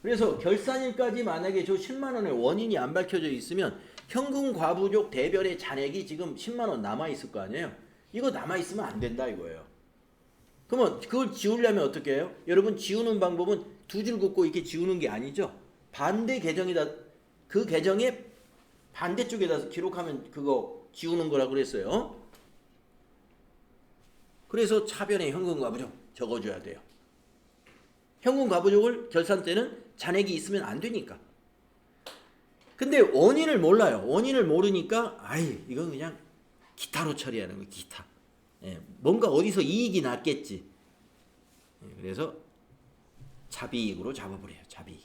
그래서 결산일까지 만약에 저 10만 원의 원인이 안 밝혀져 있으면 현금 과부족 대별의 잔액이 지금 10만 원 남아 있을 거 아니에요. 이거 남아 있으면 안 된다 이거예요. 그러면 그걸 지우려면 어떻게 해요? 여러분 지우는 방법은 두 줄 긋고 이렇게 지우는 게 아니죠. 반대 계정에다 그 계정의 반대쪽에다 기록하면 그거 지우는 거라고 그랬어요. 그래서 차변에 현금 과부족 적어줘야 돼요. 현금 과부족을 결산 때는 잔액이 있으면 안 되니까. 근데 원인을 몰라요. 원인을 모르니까 이건 그냥 기타로 처리하는 거예요. 기타. 뭔가 어디서 이익이 났겠지. 그래서 자비익으로 잡아버려요. 자비익.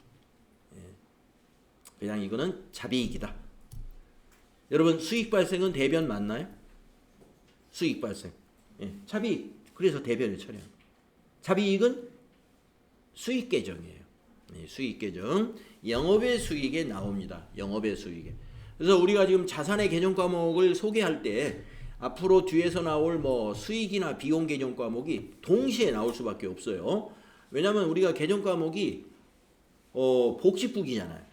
그냥 이거는 자비익이다. 여러분 수익 발생은 대변 맞나요? 수익 발생. 자비익. 그래서 대변을 처리합니다. 자비익은 수익 계정이에요. 수익 계정. 영업의 수익에 나옵니다. 영업의 수익에. 그래서 우리가 지금 자산의 계정 과목을 소개할 때 앞으로 뒤에서 나올 수익이나 비용 계정 과목이 동시에 나올 수밖에 없어요. 왜냐하면 우리가 계정 과목이 복식북이잖아요.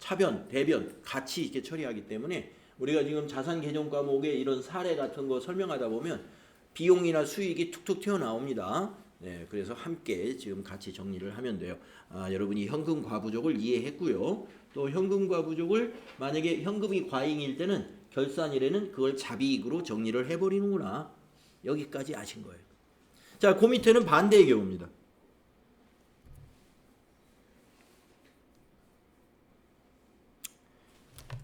차변, 대변 같이 이렇게 처리하기 때문에 우리가 지금 자산 계정 과목의 이런 사례 같은 거 설명하다 보면 비용이나 수익이 툭툭 튀어나옵니다. 그래서 함께 지금 같이 정리를 하면 돼요. 여러분이 현금 과부족을 이해했고요. 또 현금 과부족을 만약에 현금이 과잉일 때는 결산일에는 그걸 자비익으로 정리를 해버리는구나. 여기까지 아신 거예요. 자, 그 밑에는 반대의 경우입니다.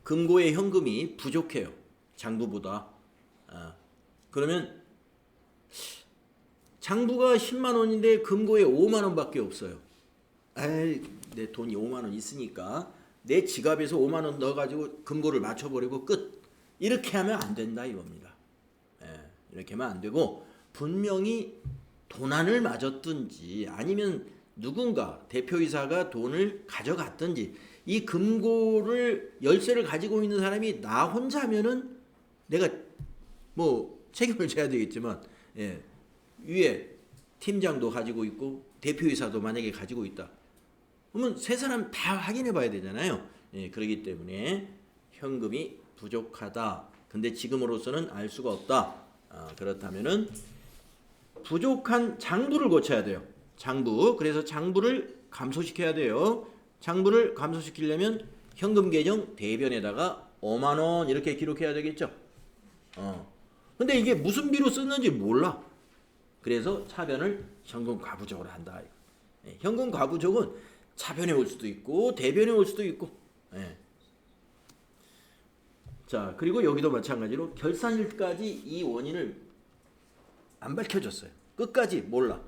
금고에 현금이 부족해요. 장부보다. 그러면 장부가 10만 원인데 금고에 5만 원밖에 없어요. 내 돈이 5만 원 있으니까 내 지갑에서 5만 원 넣어가지고 금고를 맞춰버리고 끝. 이렇게 하면 안 된다 이겁니다. 이렇게 하면 안 되고 분명히 도난을 맞았든지 아니면 누군가 대표이사가 돈을 가져갔든지 이 금고를 열쇠를 가지고 있는 사람이 나 혼자면은 내가 책임을 져야 되겠지만 위에 팀장도 가지고 있고 대표이사도 만약에 가지고 있다. 그러면 세 사람 다 확인해 봐야 되잖아요. 그렇기 때문에 현금이 부족하다. 근데 지금으로서는 알 수가 없다. 그렇다면은 부족한 장부를 고쳐야 돼요. 장부. 그래서 장부를 감소시켜야 돼요. 장부를 감소시키려면 현금 계정 대변에다가 5만 원 이렇게 기록해야 되겠죠. 근데 이게 무슨 비로 썼는지 몰라. 그래서 차변을 현금 과부족으로 한다. 현금 과부족은 차변에 올 수도 있고 대변에 올 수도 있고. 자, 그리고 여기도 마찬가지로 결산일까지 이 원인을 안 밝혀졌어요. 끝까지 몰라.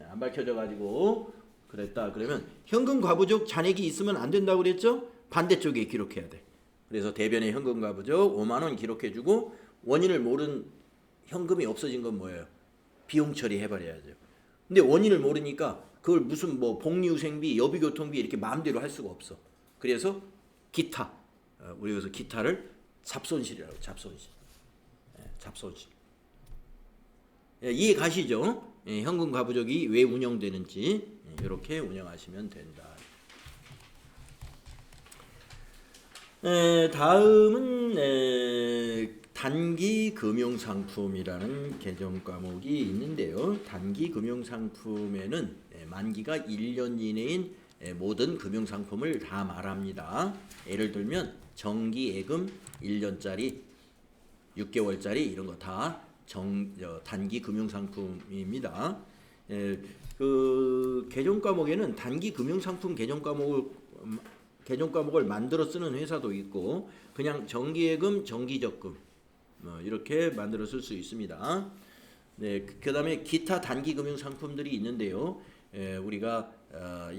안 밝혀져 가지고 그랬다. 그러면 현금 과부족 잔액이 있으면 안 된다고 그랬죠? 반대쪽에 기록해야 돼. 그래서 대변에 현금 과부족 5만 원 기록해 주고 원인을 모른 현금이 없어진 건 뭐예요? 비용 처리해 버려야죠. 근데 원인을 모르니까 그걸 무슨 복리후생비, 여비교통비 이렇게 마음대로 할 수가 없어. 그래서 기타. 우리 여기서 기타를 잡손실이라고. 잡손실. 잡손실. 이해 가시죠? 현금 가부족이 왜 운영되는지 이렇게 운영하시면 된다. 다음은 단기 금융상품이라는 개정 과목이 있는데요. 단기 금융상품에는 만기가 1년 이내인 모든 금융상품을 다 말합니다. 예를 들면 정기예금 1년짜리, 6개월짜리 이런 거 다 단기 금융상품입니다. 그 개정 과목에는 단기 금융상품 개정 과목을 만들어 쓰는 회사도 있고 그냥 정기예금, 정기적금 이렇게 만들어 쓸 수 있습니다. 네, 그다음에 기타 단기 금융 상품들이 있는데요. 우리가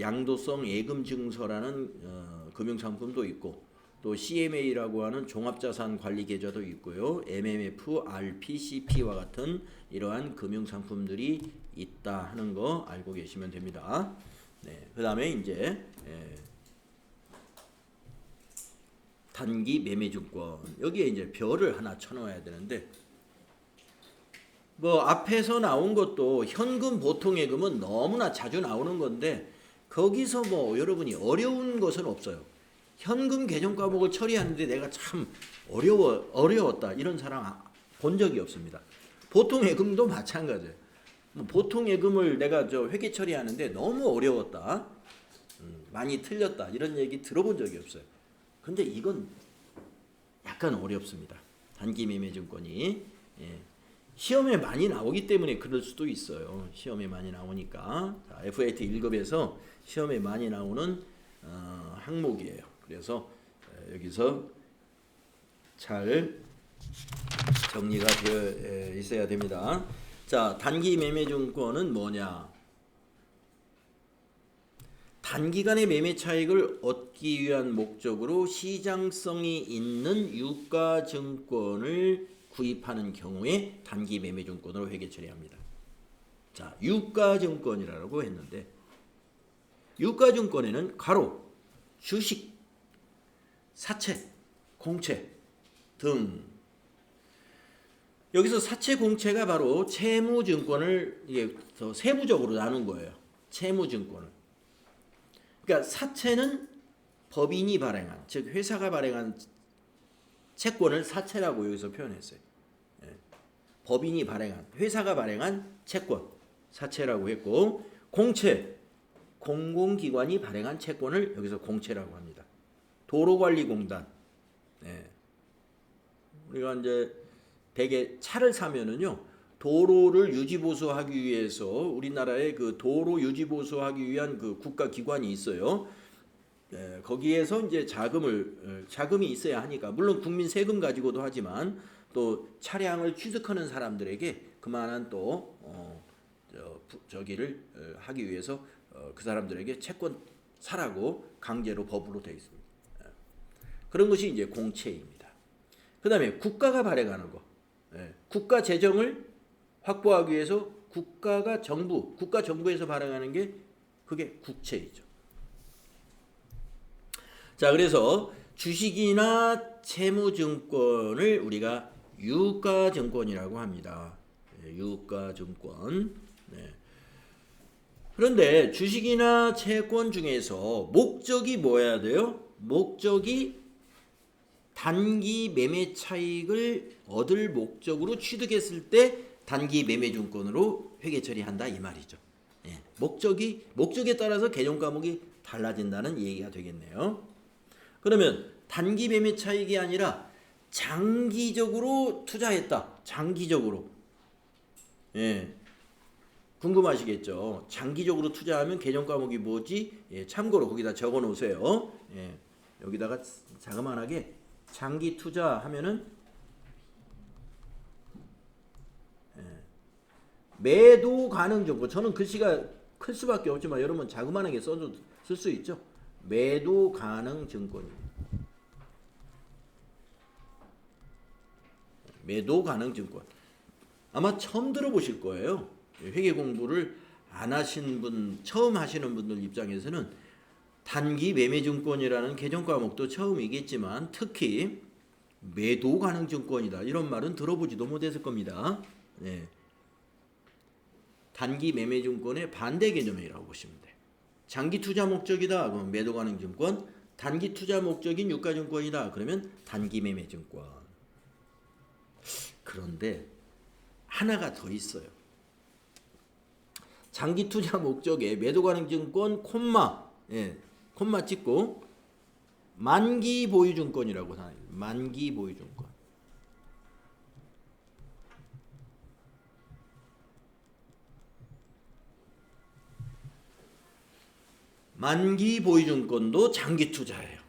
양도성 예금 증서라는 금융 상품도 있고 또 CMA라고 하는 종합자산 관리 계좌도 있고요. MMF, RPCP와 같은 이러한 금융 상품들이 있다 하는 거 알고 계시면 됩니다. 네, 그다음에 이제 단기 매매증권 여기에 이제 별을 하나 쳐놓아야 되는데 뭐 앞에서 나온 것도 현금 보통예금은 너무나 자주 나오는 건데 거기서 뭐 여러분이 어려운 것은 없어요. 현금 개정 과목을 처리하는데 내가 참 어려웠다 이런 사람 본 적이 없습니다. 보통예금도 마찬가지예요. 뭐 보통예금을 내가 회계 처리하는데 너무 어려웠다, 많이 틀렸다 이런 얘기 들어본 적이 없어요. 근데 이건 약간 어렵습니다. 단기 매매증권이 시험에 많이 나오기 때문에 그럴 수도 있어요. 시험에 많이 나오니까 FAT 1급에서 시험에 많이 나오는 항목이에요. 그래서 여기서 잘 정리가 되어 있어야 됩니다. 자, 단기 매매증권은 뭐냐? 단기간의 매매 차익을 얻기 위한 목적으로 시장성이 있는 유가증권을 구입하는 경우에 단기 매매증권으로 회계 처리합니다. 자, 유가증권이라고 했는데 유가증권에는 가로, 주식, 사채, 공채 등 여기서 사채, 공채가 바로 채무증권을 이게 더 세부적으로 나눈 거예요. 채무증권을. 그러니까 사채는 법인이 발행한, 즉 회사가 발행한 채권을 사채라고 여기서 표현했어요. 법인이 발행한, 회사가 발행한 채권, 사채라고 했고, 공채, 공공기관이 발행한 채권을 여기서 공채라고 합니다. 도로관리공단, 우리가 이제 대개 차를 사면은요, 도로를 유지보수하기 위해서 우리나라에 그 도로 유지보수하기 위한 그 국가기관이 있어요. 거기에서 이제 자금이 있어야 하니까 물론 국민 세금 가지고도 하지만 또 차량을 취득하는 사람들에게 그만한 또 저기를 하기 위해서 그 사람들에게 채권 사라고 강제로 법으로 되어 있습니다. 그런 것이 이제 공채입니다. 그다음에 국가가 발행하는 거, 국가 재정을 확보하기 위해서 국가 정부에서 발행하는 게 그게 국채이죠. 자, 그래서 주식이나 채무증권을 우리가 유가증권이라고 합니다. 유가증권. 그런데 주식이나 채권 중에서 목적이 뭐여야 돼요? 목적이 단기 매매 차익을 얻을 목적으로 취득했을 때 단기 매매증권으로 회계 처리한다 이 말이죠. 목적에 따라서 개정 과목이 달라진다는 얘기가 되겠네요. 그러면 단기 매매 차익이 아니라 장기적으로 투자했다. 장기적으로. 궁금하시겠죠? 장기적으로 투자하면 개정 과목이 뭐지? 참고로 거기다 적어 놓으세요. 여기다가 자그만하게 장기 투자하면은 매도 가능 정보. 저는 글씨가 클 수밖에 없지만 여러분 자그만하게 써도 쓸 수 있죠. 매도 가능 증권입니다. 매도 가능 증권. 아마 처음 들어보실 거예요. 회계 공부를 안 하신 분, 처음 하시는 분들 입장에서는 단기 매매증권이라는 개정 과목도 처음이겠지만 특히 매도 가능 증권이다. 이런 말은 들어보지도 못했을 겁니다. 네. 단기 매매 증권의 반대 개념이라고 보시면 돼. 장기 투자 목적이다. 그럼 매도 가능 증권. 단기 투자 목적인 유가증권이다. 그러면 단기 매매 증권. 그런데 하나가 더 있어요. 장기 투자 목적에 매도 가능 증권 콤마, 예, 콤마 찍고 만기 보유 증권이라고 하나요. 만기 보유 증권. 만기 보유 증권도 장기 투자예요.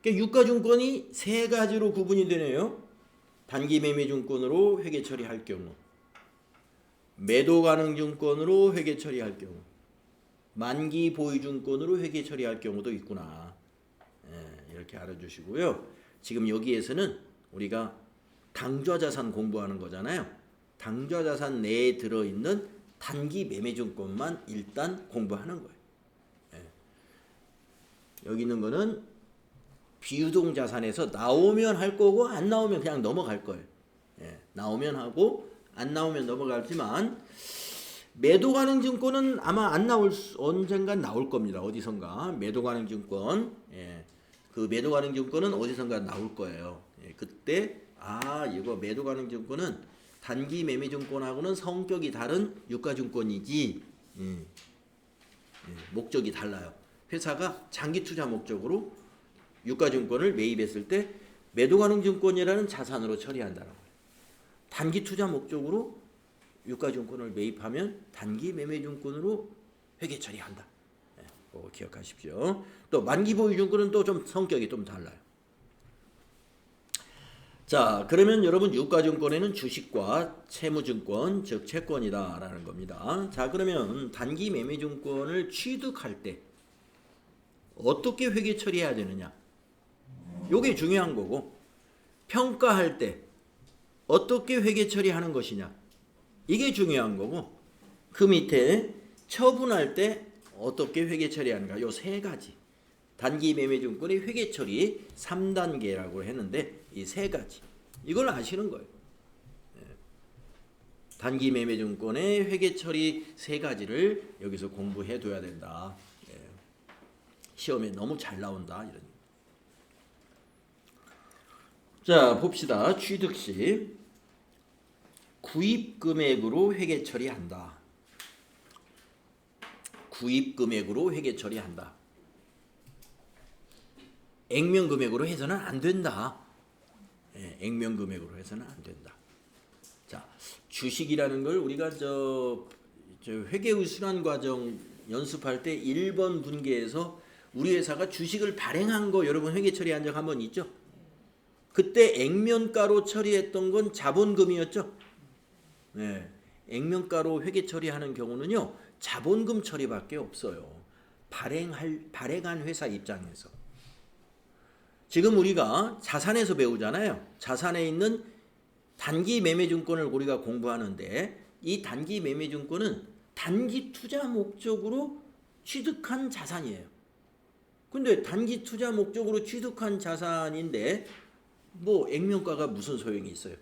그러니까 유가증권이 세 가지로 구분이 되네요. 단기 매매 증권으로 회계 처리할 경우, 매도 가능 증권으로 회계 처리할 경우, 만기 보유 증권으로 회계 처리할 경우도 있구나. 예, 이렇게 알아주시고요. 지금 여기에서는 우리가 당좌자산 공부하는 거잖아요. 당좌자산 내에 들어있는 단기 매매 증권만 일단 공부하는 거예요. 예. 여기 있는 거는 비유동 자산에서 나오면 할 거고 안 나오면 그냥 넘어갈 거예요. 예, 나오면 하고 안 나오면 넘어가지만 매도 가능 증권은 아마 안 나올 언젠간 나올 겁니다. 어디선가 매도 가능 증권, 예, 그 매도 가능 증권은 어디선가 나올 거예요. 예, 그때 이거 매도 가능 증권은 단기 매매 증권하고는 성격이 다른 유가 증권이지. 목적이 달라요. 회사가 장기 투자 목적으로 유가증권을 매입했을 때 매도 가능 증권이라는 자산으로 처리한다는 거예요. 단기 투자 목적으로 유가증권을 매입하면 단기 매매 증권으로 회계 처리한다. 네, 그거 기억하십시오. 또 만기 보유 증권은 또 좀 성격이 좀 달라요. 자, 그러면 여러분 유가증권에는 주식과 채무증권, 즉 채권이다라는 겁니다. 자, 그러면 단기 매매 증권을 취득할 때 어떻게 회계 처리해야 되느냐? 요게 중요한 거고, 평가할 때 어떻게 회계 처리하는 것이냐, 이게 중요한 거고, 그 밑에 처분할 때 어떻게 회계 처리하는가, 요 세 가지. 단기 매매 증권의 회계 처리 3단계라고 했는데 이 세 가지 이걸 아시는 거예요. 단기 매매 증권의 회계 처리 세 가지를 여기서 공부해 둬야 된다. 시험에 너무 잘 나온다 이런. 자, 봅시다. 취득 시 구입 금액으로 회계 처리한다. 구입 금액으로 회계 처리한다. 액면 금액으로 해서는 안 된다. 액면 금액으로 해서는 안 된다. 자, 주식이라는 걸 우리가 저 회계의 순환 과정 연습할 때 1번 분기에서 우리 회사가 주식을 발행한 거 여러분 회계 처리한 적 한번 있죠? 그때 액면가로 처리했던 건 자본금이었죠? 네. 액면가로 회계 처리하는 경우는요, 자본금 처리밖에 없어요. 발행한 회사 입장에서. 지금 우리가 자산에서 배우잖아요. 자산에 있는 단기 매매증권을 우리가 공부하는데 이 단기 매매증권은 단기 투자 목적으로 취득한 자산이에요. 근데 단기 투자 목적으로 취득한 자산인데 뭐 액면가가 무슨 소용이 있어요?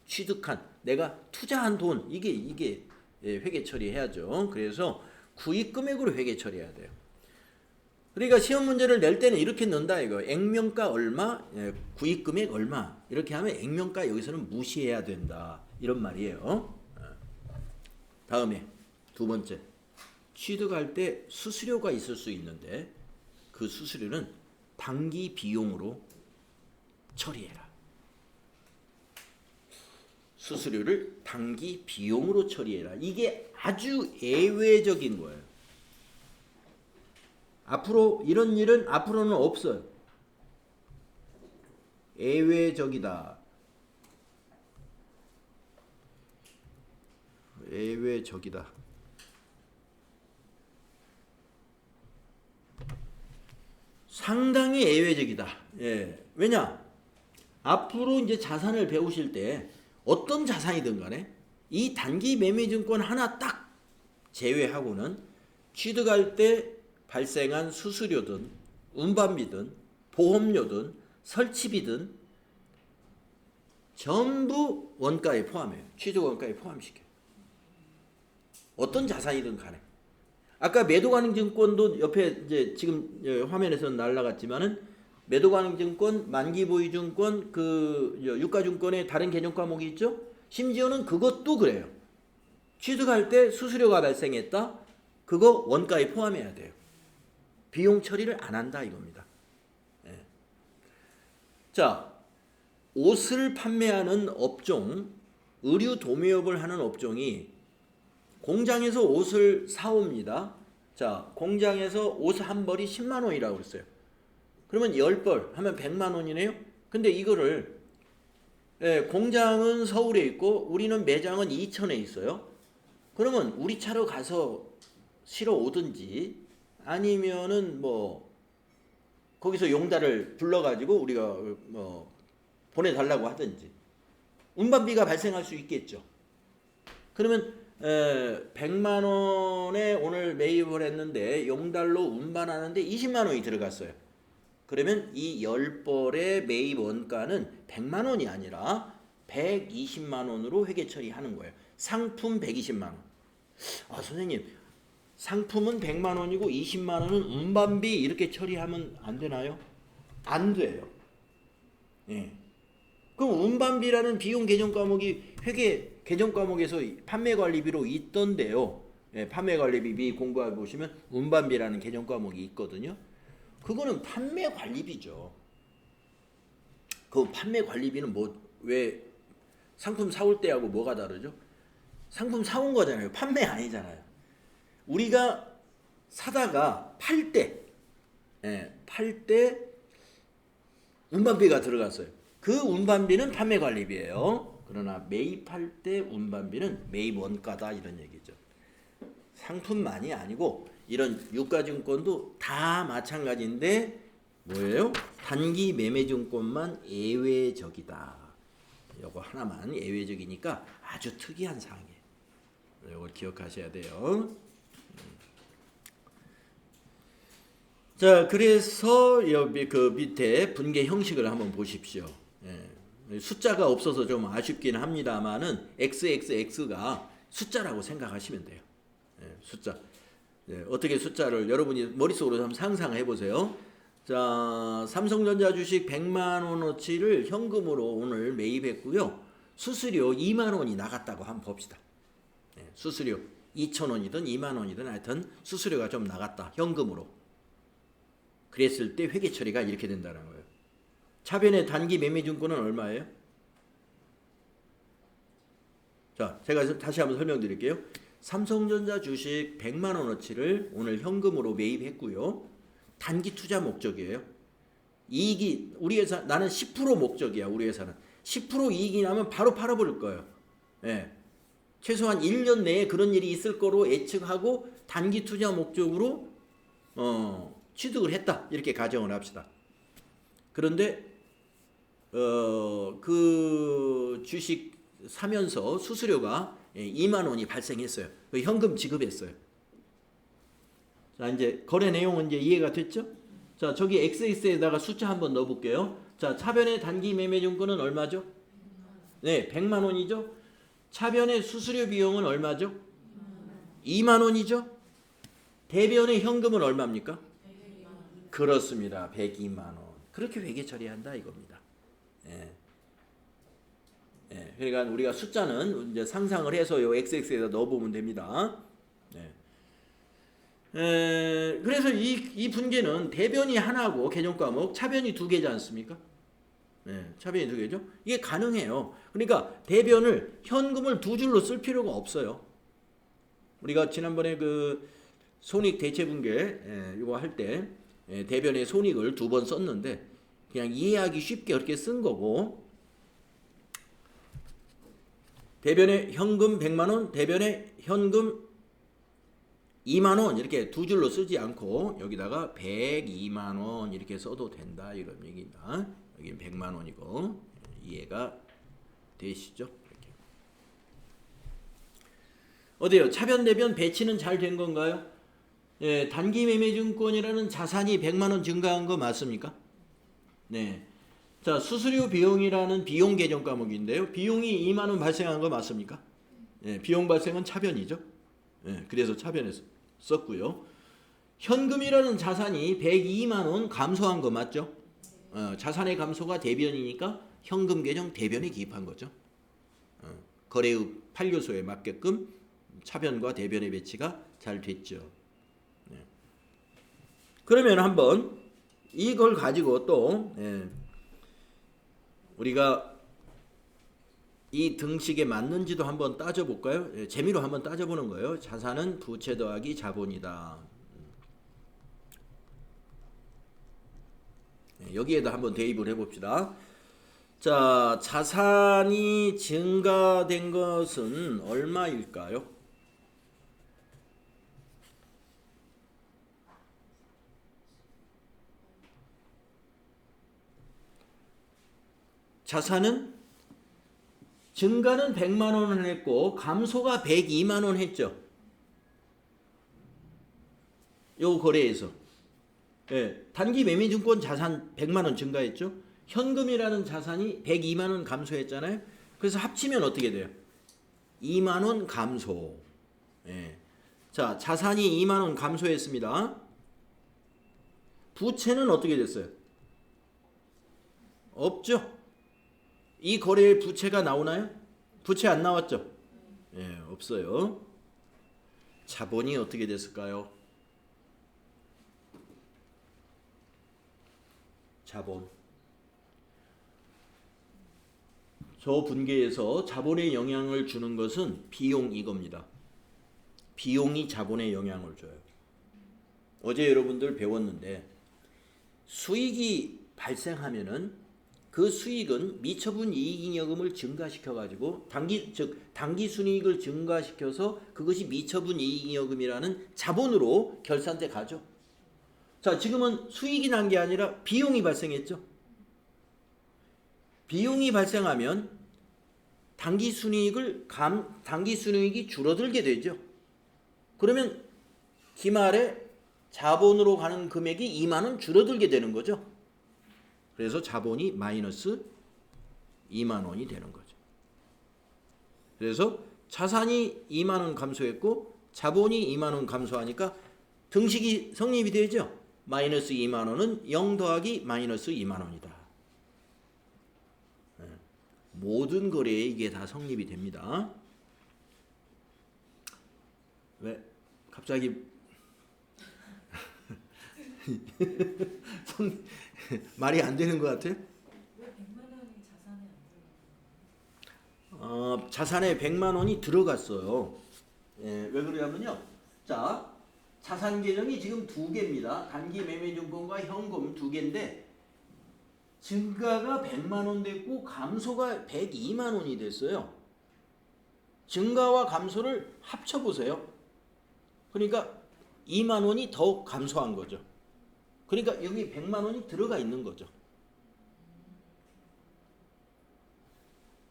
취득한 내가 투자한 돈 이게 회계 처리해야죠. 그래서 구입 금액으로 회계 처리해야 돼요. 그러니까 시험 문제를 낼 때는 이렇게 넣는다 이거. 액면가 얼마, 구입 금액 얼마 이렇게 하면 액면가 여기서는 무시해야 된다 이런 말이에요. 다음에 두 번째, 취득할 때 수수료가 있을 수 있는데 그 수수료는 단기 비용으로 처리해라. 수수료를 단기 비용으로 처리해라. 이게 아주 예외적인 거예요. 앞으로 이런 일은 앞으로는 없어요. 예외적이다. 예외적이다. 상당히 예외적이다. 예. 왜냐? 앞으로 이제 자산을 배우실 때 어떤 자산이든 간에 이 단기 매매증권 하나 딱 제외하고는 취득할 때 발생한 수수료든 운반비든 보험료든 설치비든 전부 원가에 포함해요. 취득 원가에 포함시켜요. 어떤 자산이든 간에. 아까 매도가능증권도 옆에 이제 지금 화면에서는 날라갔지만은 매도가능증권, 만기보유증권, 그 유가증권의 다른 개념 과목이 있죠. 심지어는 그것도 그래요. 취득할 때 수수료가 발생했다. 그거 원가에 포함해야 돼요. 비용 처리를 안 한다 이겁니다. 예. 자, 옷을 판매하는 업종, 의류 도매업을 하는 업종이 공장에서 옷을 사옵니다. 자, 공장에서 옷 한 벌이 10만 원이라고 그랬어요. 그러면 10벌 하면 100만 원이네요. 근데 이거를 공장은 서울에 있고 우리는 매장은 이천에 있어요. 그러면 우리 차로 가서 실어 오든지 아니면은 뭐 거기서 용달을 불러가지고 우리가 뭐 보내달라고 하든지 운반비가 발생할 수 있겠죠. 그러면 100만 원에 오늘 매입을 했는데 용달로 운반하는데 20만 원이 들어갔어요. 그러면 이 10벌의 매입 원가는 100만 원이 아니라 120만 원으로 회계 처리하는 거예요. 상품 120만 원. 아, 선생님, 상품은 100만 원이고 20만 원은 운반비 이렇게 처리하면 안 되나요? 안 돼요. 예. 그럼 운반비라는 비용 개정 과목이 회계 개정 과목에서 판매관리비로 있던데요. 예, 판매관리비 공부해 보시면 운반비라는 개정 과목이 있거든요. 그거는 판매관리비죠. 그 판매관리비는 뭐 왜 상품 사올 때하고 뭐가 다르죠? 상품 사온 거잖아요. 판매 아니잖아요. 우리가 사다가 팔 때 운반비가 들어갔어요. 그 운반비는 판매관리비예요. 그러나 매입할 때 운반비는 매입 원가다 이런 얘기죠. 상품만이 아니고 이런 유가증권도 다 마찬가지인데 뭐예요? 단기 매매증권만 예외적이다. 요거 하나만 예외적이니까 아주 특이한 사항이에요. 이걸 기억하셔야 돼요. 자, 그래서 여기 그 밑에 분계 형식을 한번 보십시오. 예. 숫자가 없어서 좀 아쉽긴 합니다만은 XXX가 숫자라고 생각하시면 돼요. 예, 숫자. 예, 어떻게 숫자를 여러분이 머릿속으로 한번 상상해 보세요. 자, 삼성전자 주식 100만 원어치를 현금으로 오늘 매입했고요. 수수료 2만 원이 나갔다고 한번 봅시다. 예, 수수료 2,000원이든 2만 원이든 하여튼 수수료가 좀 나갔다. 현금으로. 그랬을 때 회계 처리가 이렇게 된다는 거예요. 차변의 단기 매매증권은 얼마예요? 자, 제가 다시 한번 설명드릴게요. 삼성전자 주식 100만 원어치를 오늘 현금으로 매입했고요. 단기 투자 목적이에요. 이익이 우리 회사 나는 10% 목적이야. 우리 회사는 10% 이익이 나면 바로 팔아버릴 거예요. 예. 최소한 1년 내에 그런 일이 있을 거로 예측하고 단기 투자 목적으로 취득을 했다. 이렇게 가정을 합시다. 그런데 그 주식 사면서 수수료가 2만 원이 발생했어요. 현금 지급했어요. 자, 이제 거래 내용은 이제 이해가 됐죠? 자, 저기 XX에다가 숫자 한번 넣어 볼게요. 자, 차변의 단기 매매 증권은 얼마죠? 네, 100만 원이죠. 차변의 수수료 비용은 얼마죠? 2만 원이죠. 대변의 현금은 얼마입니까? 그렇습니다. 102만 원. 그렇게 회계 처리한다 이겁니다. 예. 예. 그러니까 우리가 숫자는 이제 상상을 해서 요 XX에다 넣어 보면 됩니다. 예. 그래서 이 분계는 대변이 하나고 개정 과목, 차변이 두 개지 않습니까? 네, 차변이 두 개죠. 이게 가능해요. 그러니까 대변을 현금을 두 줄로 쓸 필요가 없어요. 우리가 지난번에 그 손익 대체 분계 이거 할 때 대변의 손익을 두 번 썼는데 그냥 이해하기 쉽게 그렇게 쓴 거고, 대변의 현금 100만 원, 대변의 현금 2만 원 이렇게 두 줄로 쓰지 않고 여기다가 102만 원 이렇게 써도 된다 이런 얘기입니다. 여기 100만 원이고 이해가 되시죠? 이렇게. 어때요? 차변 대변 배치는 잘 된 건가요? 단기 매매 증권이라는 자산이 100만 원 증가한 거 맞습니까? 네. 자, 수수료 비용이라는 비용 계정 과목인데요. 비용이 2만 원 발생한 거 맞습니까? 예, 비용 발생은 차변이죠. 예, 그래서 차변에서 썼고요. 현금이라는 자산이 102만 원 감소한 거 맞죠? 자산의 감소가 대변이니까 현금 계정 대변에 기입한 거죠. 거래의 판료소에 맞게끔 차변과 대변의 배치가 잘 됐죠. 네. 그러면 한번 이걸 가지고 또 우리가 이 등식에 맞는지도 한번 따져볼까요? 예, 재미로 한번 따져보는 거예요. 자산은 부채 더하기 자본이다. 여기에도 한번 대입을 해봅시다. 자, 자산이 증가된 것은 얼마일까요? 자산은 증가는 100만 원을 했고 감소가 102만 원 했죠. 요 거래에서. 예, 단기 매매증권 자산 100만 원 증가했죠. 현금이라는 자산이 102만 원 감소했잖아요. 그래서 합치면 어떻게 돼요? 2만 원 감소. 예. 자, 자산이 2만 원 감소했습니다. 부채는 어떻게 됐어요? 없죠. 이 거래에 부채가 나오나요? 부채 안 나왔죠? 예, 없어요. 자본이 어떻게 됐을까요? 자본. 저 분계에서 자본에 영향을 주는 것은 비용 이겁니다. 비용이 자본에 영향을 줘요. 어제 여러분들 배웠는데 수익이 발생하면은 그 수익은 미처분 이익잉여금을 증가시켜 가지고 당기 순이익을 증가시켜서 그것이 미처분 이익잉여금이라는 자본으로 결산대 가죠. 자, 지금은 수익이 난 게 아니라 비용이 발생했죠. 비용이 발생하면 당기 순이익이 줄어들게 되죠. 그러면 기말에 자본으로 가는 금액이 2만 원 줄어들게 되는 거죠. 그래서 자본이 마이너스 2만 원이 되는 거죠. 그래서 자산이 2만 원 감소했고 자본이 2만 원 감소하니까 등식이 성립이 되죠. 마이너스 2만 원은 0 더하기 마이너스 2만 원이다. 네. 모든 거래에 이게 다 성립이 됩니다. 왜? 갑자기 말이 안 되는 것 같아요? 왜 100만 원이 자산에 안 들어가요? 자산에 100만 원이 들어갔어요. 예, 왜 그러냐면요. 자, 자산 계정이 지금 두 개입니다. 단기 매매증권과 현금 두 개인데 증가가 100만 원 됐고 감소가 102만 원이 됐어요. 증가와 감소를 합쳐보세요. 그러니까 2만 원이 더 감소한 거죠. 그러니까 여기 100만 원이 들어가 있는 거죠.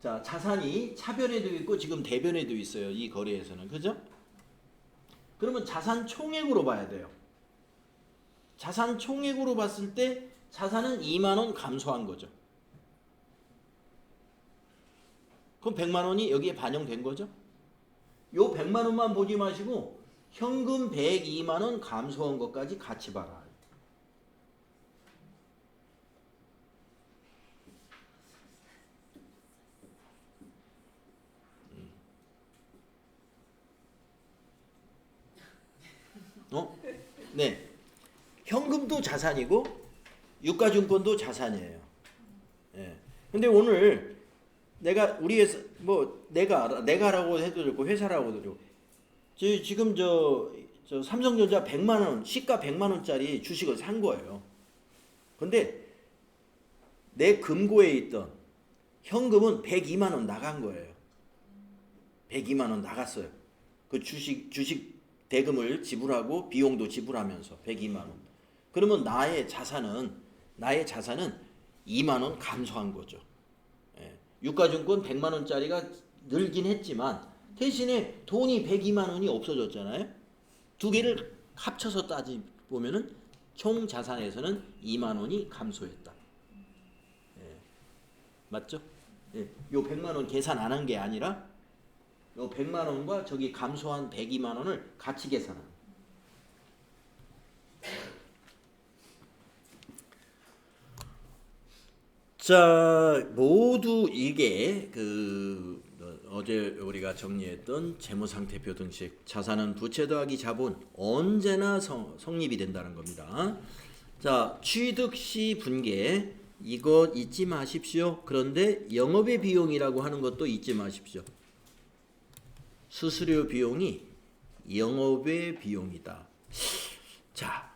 자, 자산이 차변에도 있고 지금 대변에도 있어요. 이 거래에서는. 그죠? 그러면 자산 총액으로 봐야 돼요. 자산 총액으로 봤을 때 자산은 2만 원 감소한 거죠. 그럼 100만 원이 여기에 반영된 거죠. 요 100만 원만 보지 마시고 현금 102만 원 감소한 것까지 같이 봐라. 네. 현금도 자산이고 유가증권도 자산이에요. 예. 근데 오늘 내가 우리 회사 내가라고 해도 되고 회사라고 해도 되고 지금 저 삼성전자 100만 원 시가 100만 원짜리 주식을 산 거예요. 근데 내 금고에 있던 현금은 102만 원 나간 거예요. 102만 원 나갔어요. 그 주식 대금을 지불하고 비용도 지불하면서 102만 원. 그러면 나의 자산은 2만 원 감소한 거죠. 예. 유가증권 100만 원짜리가 늘긴 했지만 대신에 돈이 102만 원이 없어졌잖아요. 두 개를 합쳐서 따지 보면은 총 자산에서는 2만 원이 감소했다. 예. 맞죠? 예. 요 100만 원 계산 안 한 게 아니라 요 100만 원과 저기 감소한 102만 원을 같이 계산하는. 자, 모두 이게 그 어제 우리가 정리했던 재무상태표 등식, 자산은 부채 더하기 자본, 언제나 성립이 된다는 겁니다. 자, 취득 시 분계, 이거 잊지 마십시오. 그런데 영업의 비용이라고 하는 것도 잊지 마십시오. 수수료 비용이 영업의 비용이다. 자,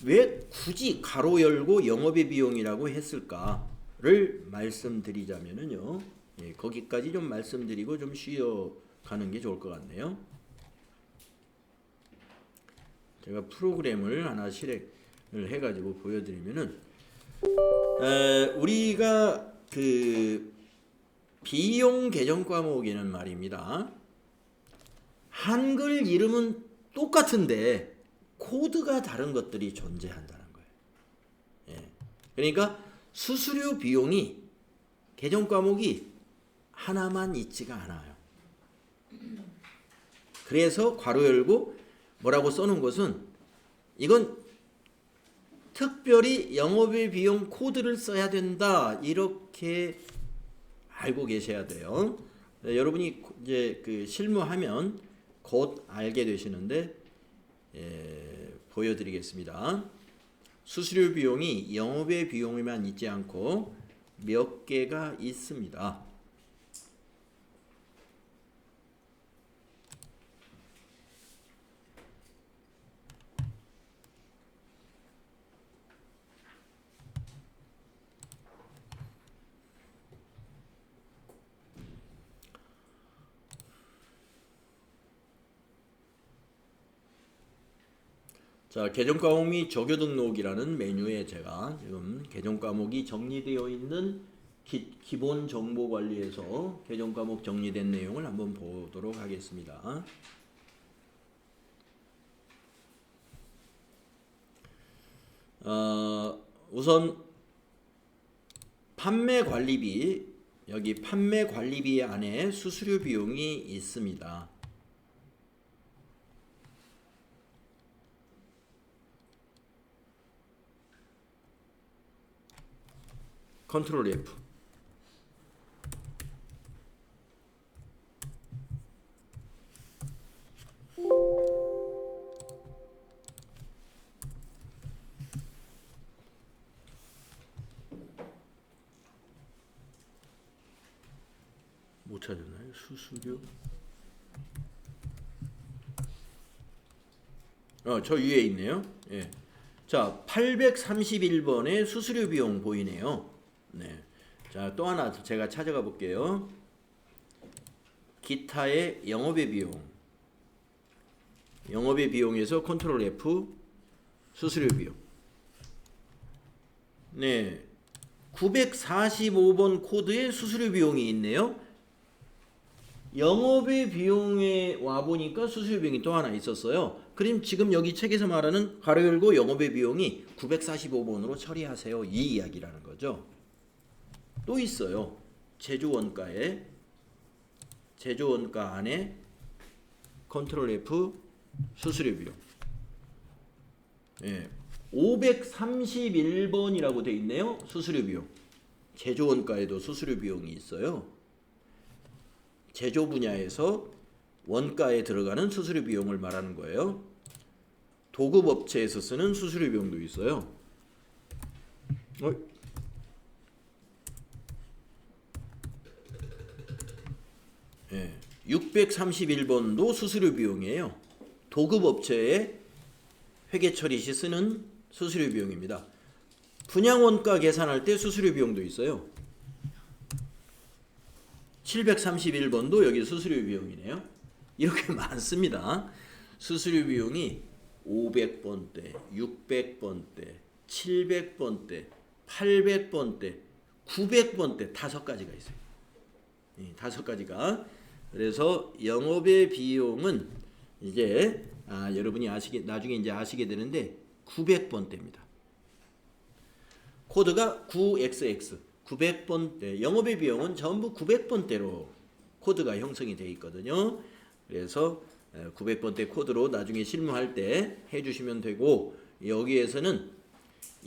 왜 굳이 가로 열고 영업의 비용이라고 했을까를 말씀드리자면은요. 예, 거기까지 좀 말씀드리고 좀 쉬어가는 게 좋을 것 같네요. 제가 프로그램을 하나 실행을 해가지고 보여드리면은 우리가 그 비용 계정 과목에는 말입니다. 한글 이름은 똑같은데 코드가 다른 것들이 존재한다는 거예요. 예. 그러니까 수수료 비용이 계정 과목이 하나만 있지가 않아요. 그래서 괄호 열고 뭐라고 써놓은 것은 이건 특별히 영업의 비용 코드를 써야 된다, 이렇게 알고 계셔야 돼요. 여러분이 이제 그 실무하면 곧 알게 되시는데 보여드리겠습니다. 수수료 비용이 영업의 비용에만 있지 않고 몇 개가 있습니다. 자, 계정 과목 및 조교 등록이라는 메뉴에 제가 지금 계정 과목이 정리되어 있는 기본 정보 관리에서 계정 과목 정리된 내용을 한번 보도록 하겠습니다. 우선 판매 관리비, 여기 판매 관리비 안에 수수료 비용이 있습니다. 컨트롤 F. 못 찾았나요? 수수료. 저 위에 있네요. 예. 자, 831번에 수수료 비용 보이네요. 네. 자, 또 하나 제가 찾아가 볼게요. 기타의 영업의 비용. 영업의 비용에서 컨트롤 F, 수수료 비용. 네. 945번 코드에 수수료 비용이 있네요. 영업의 비용에 와보니까 수수료 비용이 또 하나 있었어요. 그럼 지금 여기 책에서 말하는 가로 열고 영업의 비용이 945번으로 처리하세요, 이 이야기라는 거죠. 또 있어요. 제조원가에, 제조원가 안에 컨트롤 F, 수수료 비용. 예. 531번이라고 돼 있네요. 수수료 비용. 제조원가에도 수수료 비용이 있어요. 제조 분야에서 원가에 들어가는 수수료 비용을 말하는 거예요. 도급업체에서 쓰는 수수료 비용도 있어요. 예, 631번도 수수료 비용이에요. 도급업체에 회계 처리 시 쓰는 수수료 비용입니다. 분양원가 계산할 때 수수료 비용도 있어요. 731번도 여기 수수료 비용이네요. 이렇게 많습니다. 수수료 비용이 500번대, 600번대, 700번대, 800번대, 900번대 5가지가 있어요. 5가지가. 그래서 영업의 비용은 이제 여러분이 나중에 이제 아시게 되는데 900번대입니다. 코드가 9XX. 900번대 영업의 비용은 전부 900번대로 코드가 형성이 되어 있거든요. 그래서 900번대 코드로 나중에 실무할 때 해주시면 되고 여기에서는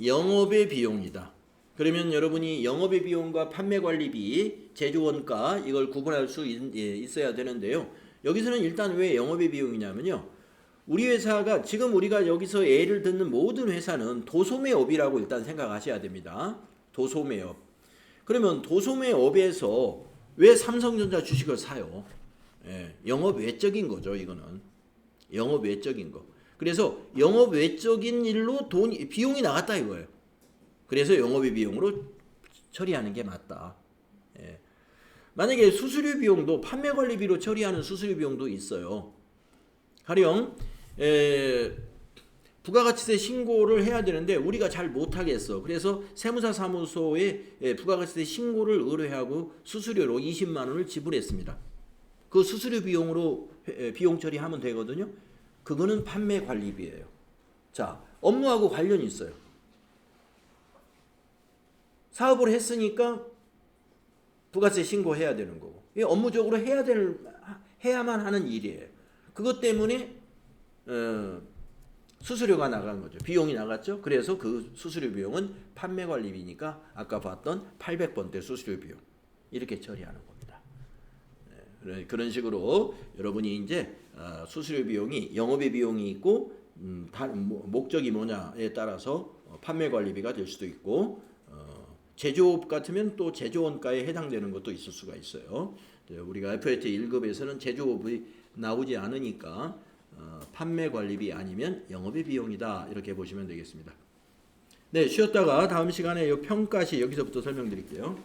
영업의 비용이다. 그러면 여러분이 영업의 비용과 판매관리비, 제조원가 이걸 구분할 수 있어야 되는데요. 여기서는 일단 왜 영업의 비용이냐면요. 우리 회사가 지금 우리가 여기서 예를 듣는 모든 회사는 도소매업이라고 일단 생각하셔야 됩니다. 도소매업. 그러면 도소매업에서 왜 삼성전자 주식을 사요? 영업 외적인 거죠, 이거는. 영업 외적인 거. 그래서 영업 외적인 일로 비용이 나갔다 이거예요. 그래서 영업의 비용으로 처리하는 게 맞다. 만약에 수수료 비용도 판매관리비로 처리하는 수수료 비용도 있어요. 가령 부가가치세 신고를 해야 되는데 우리가 잘 못하겠어. 그래서 세무사 사무소에 부가가치세 신고를 의뢰하고 수수료로 20만 원을 지불했습니다. 그 수수료 비용으로 비용 처리하면 되거든요. 그거는 판매관리비예요. 자, 업무하고 관련이 있어요. 사업을 했으니까 부가세 신고해야 되는 거고, 이게 업무적으로 해야만 하는 일이에요. 그것 때문에 수수료가 나간 거죠. 비용이 나갔죠. 그래서 그 수수료 비용은 판매관리비니까 아까 봤던 800번대 수수료 비용 이렇게 처리하는 겁니다. 그런 식으로 여러분이 이제 수수료 비용이 영업의 비용이 있고 목적이 뭐냐에 따라서 판매관리비가 될 수도 있고 제조업 같으면 또 제조원가에 해당되는 것도 있을 수가 있어요. 우리가 FAT 1급에서는 제조업이 나오지 않으니까 판매관리비 아니면 영업의 비용이다 이렇게 보시면 되겠습니다. 네, 쉬었다가 다음 시간에 이 평가시 여기서부터 설명드릴게요.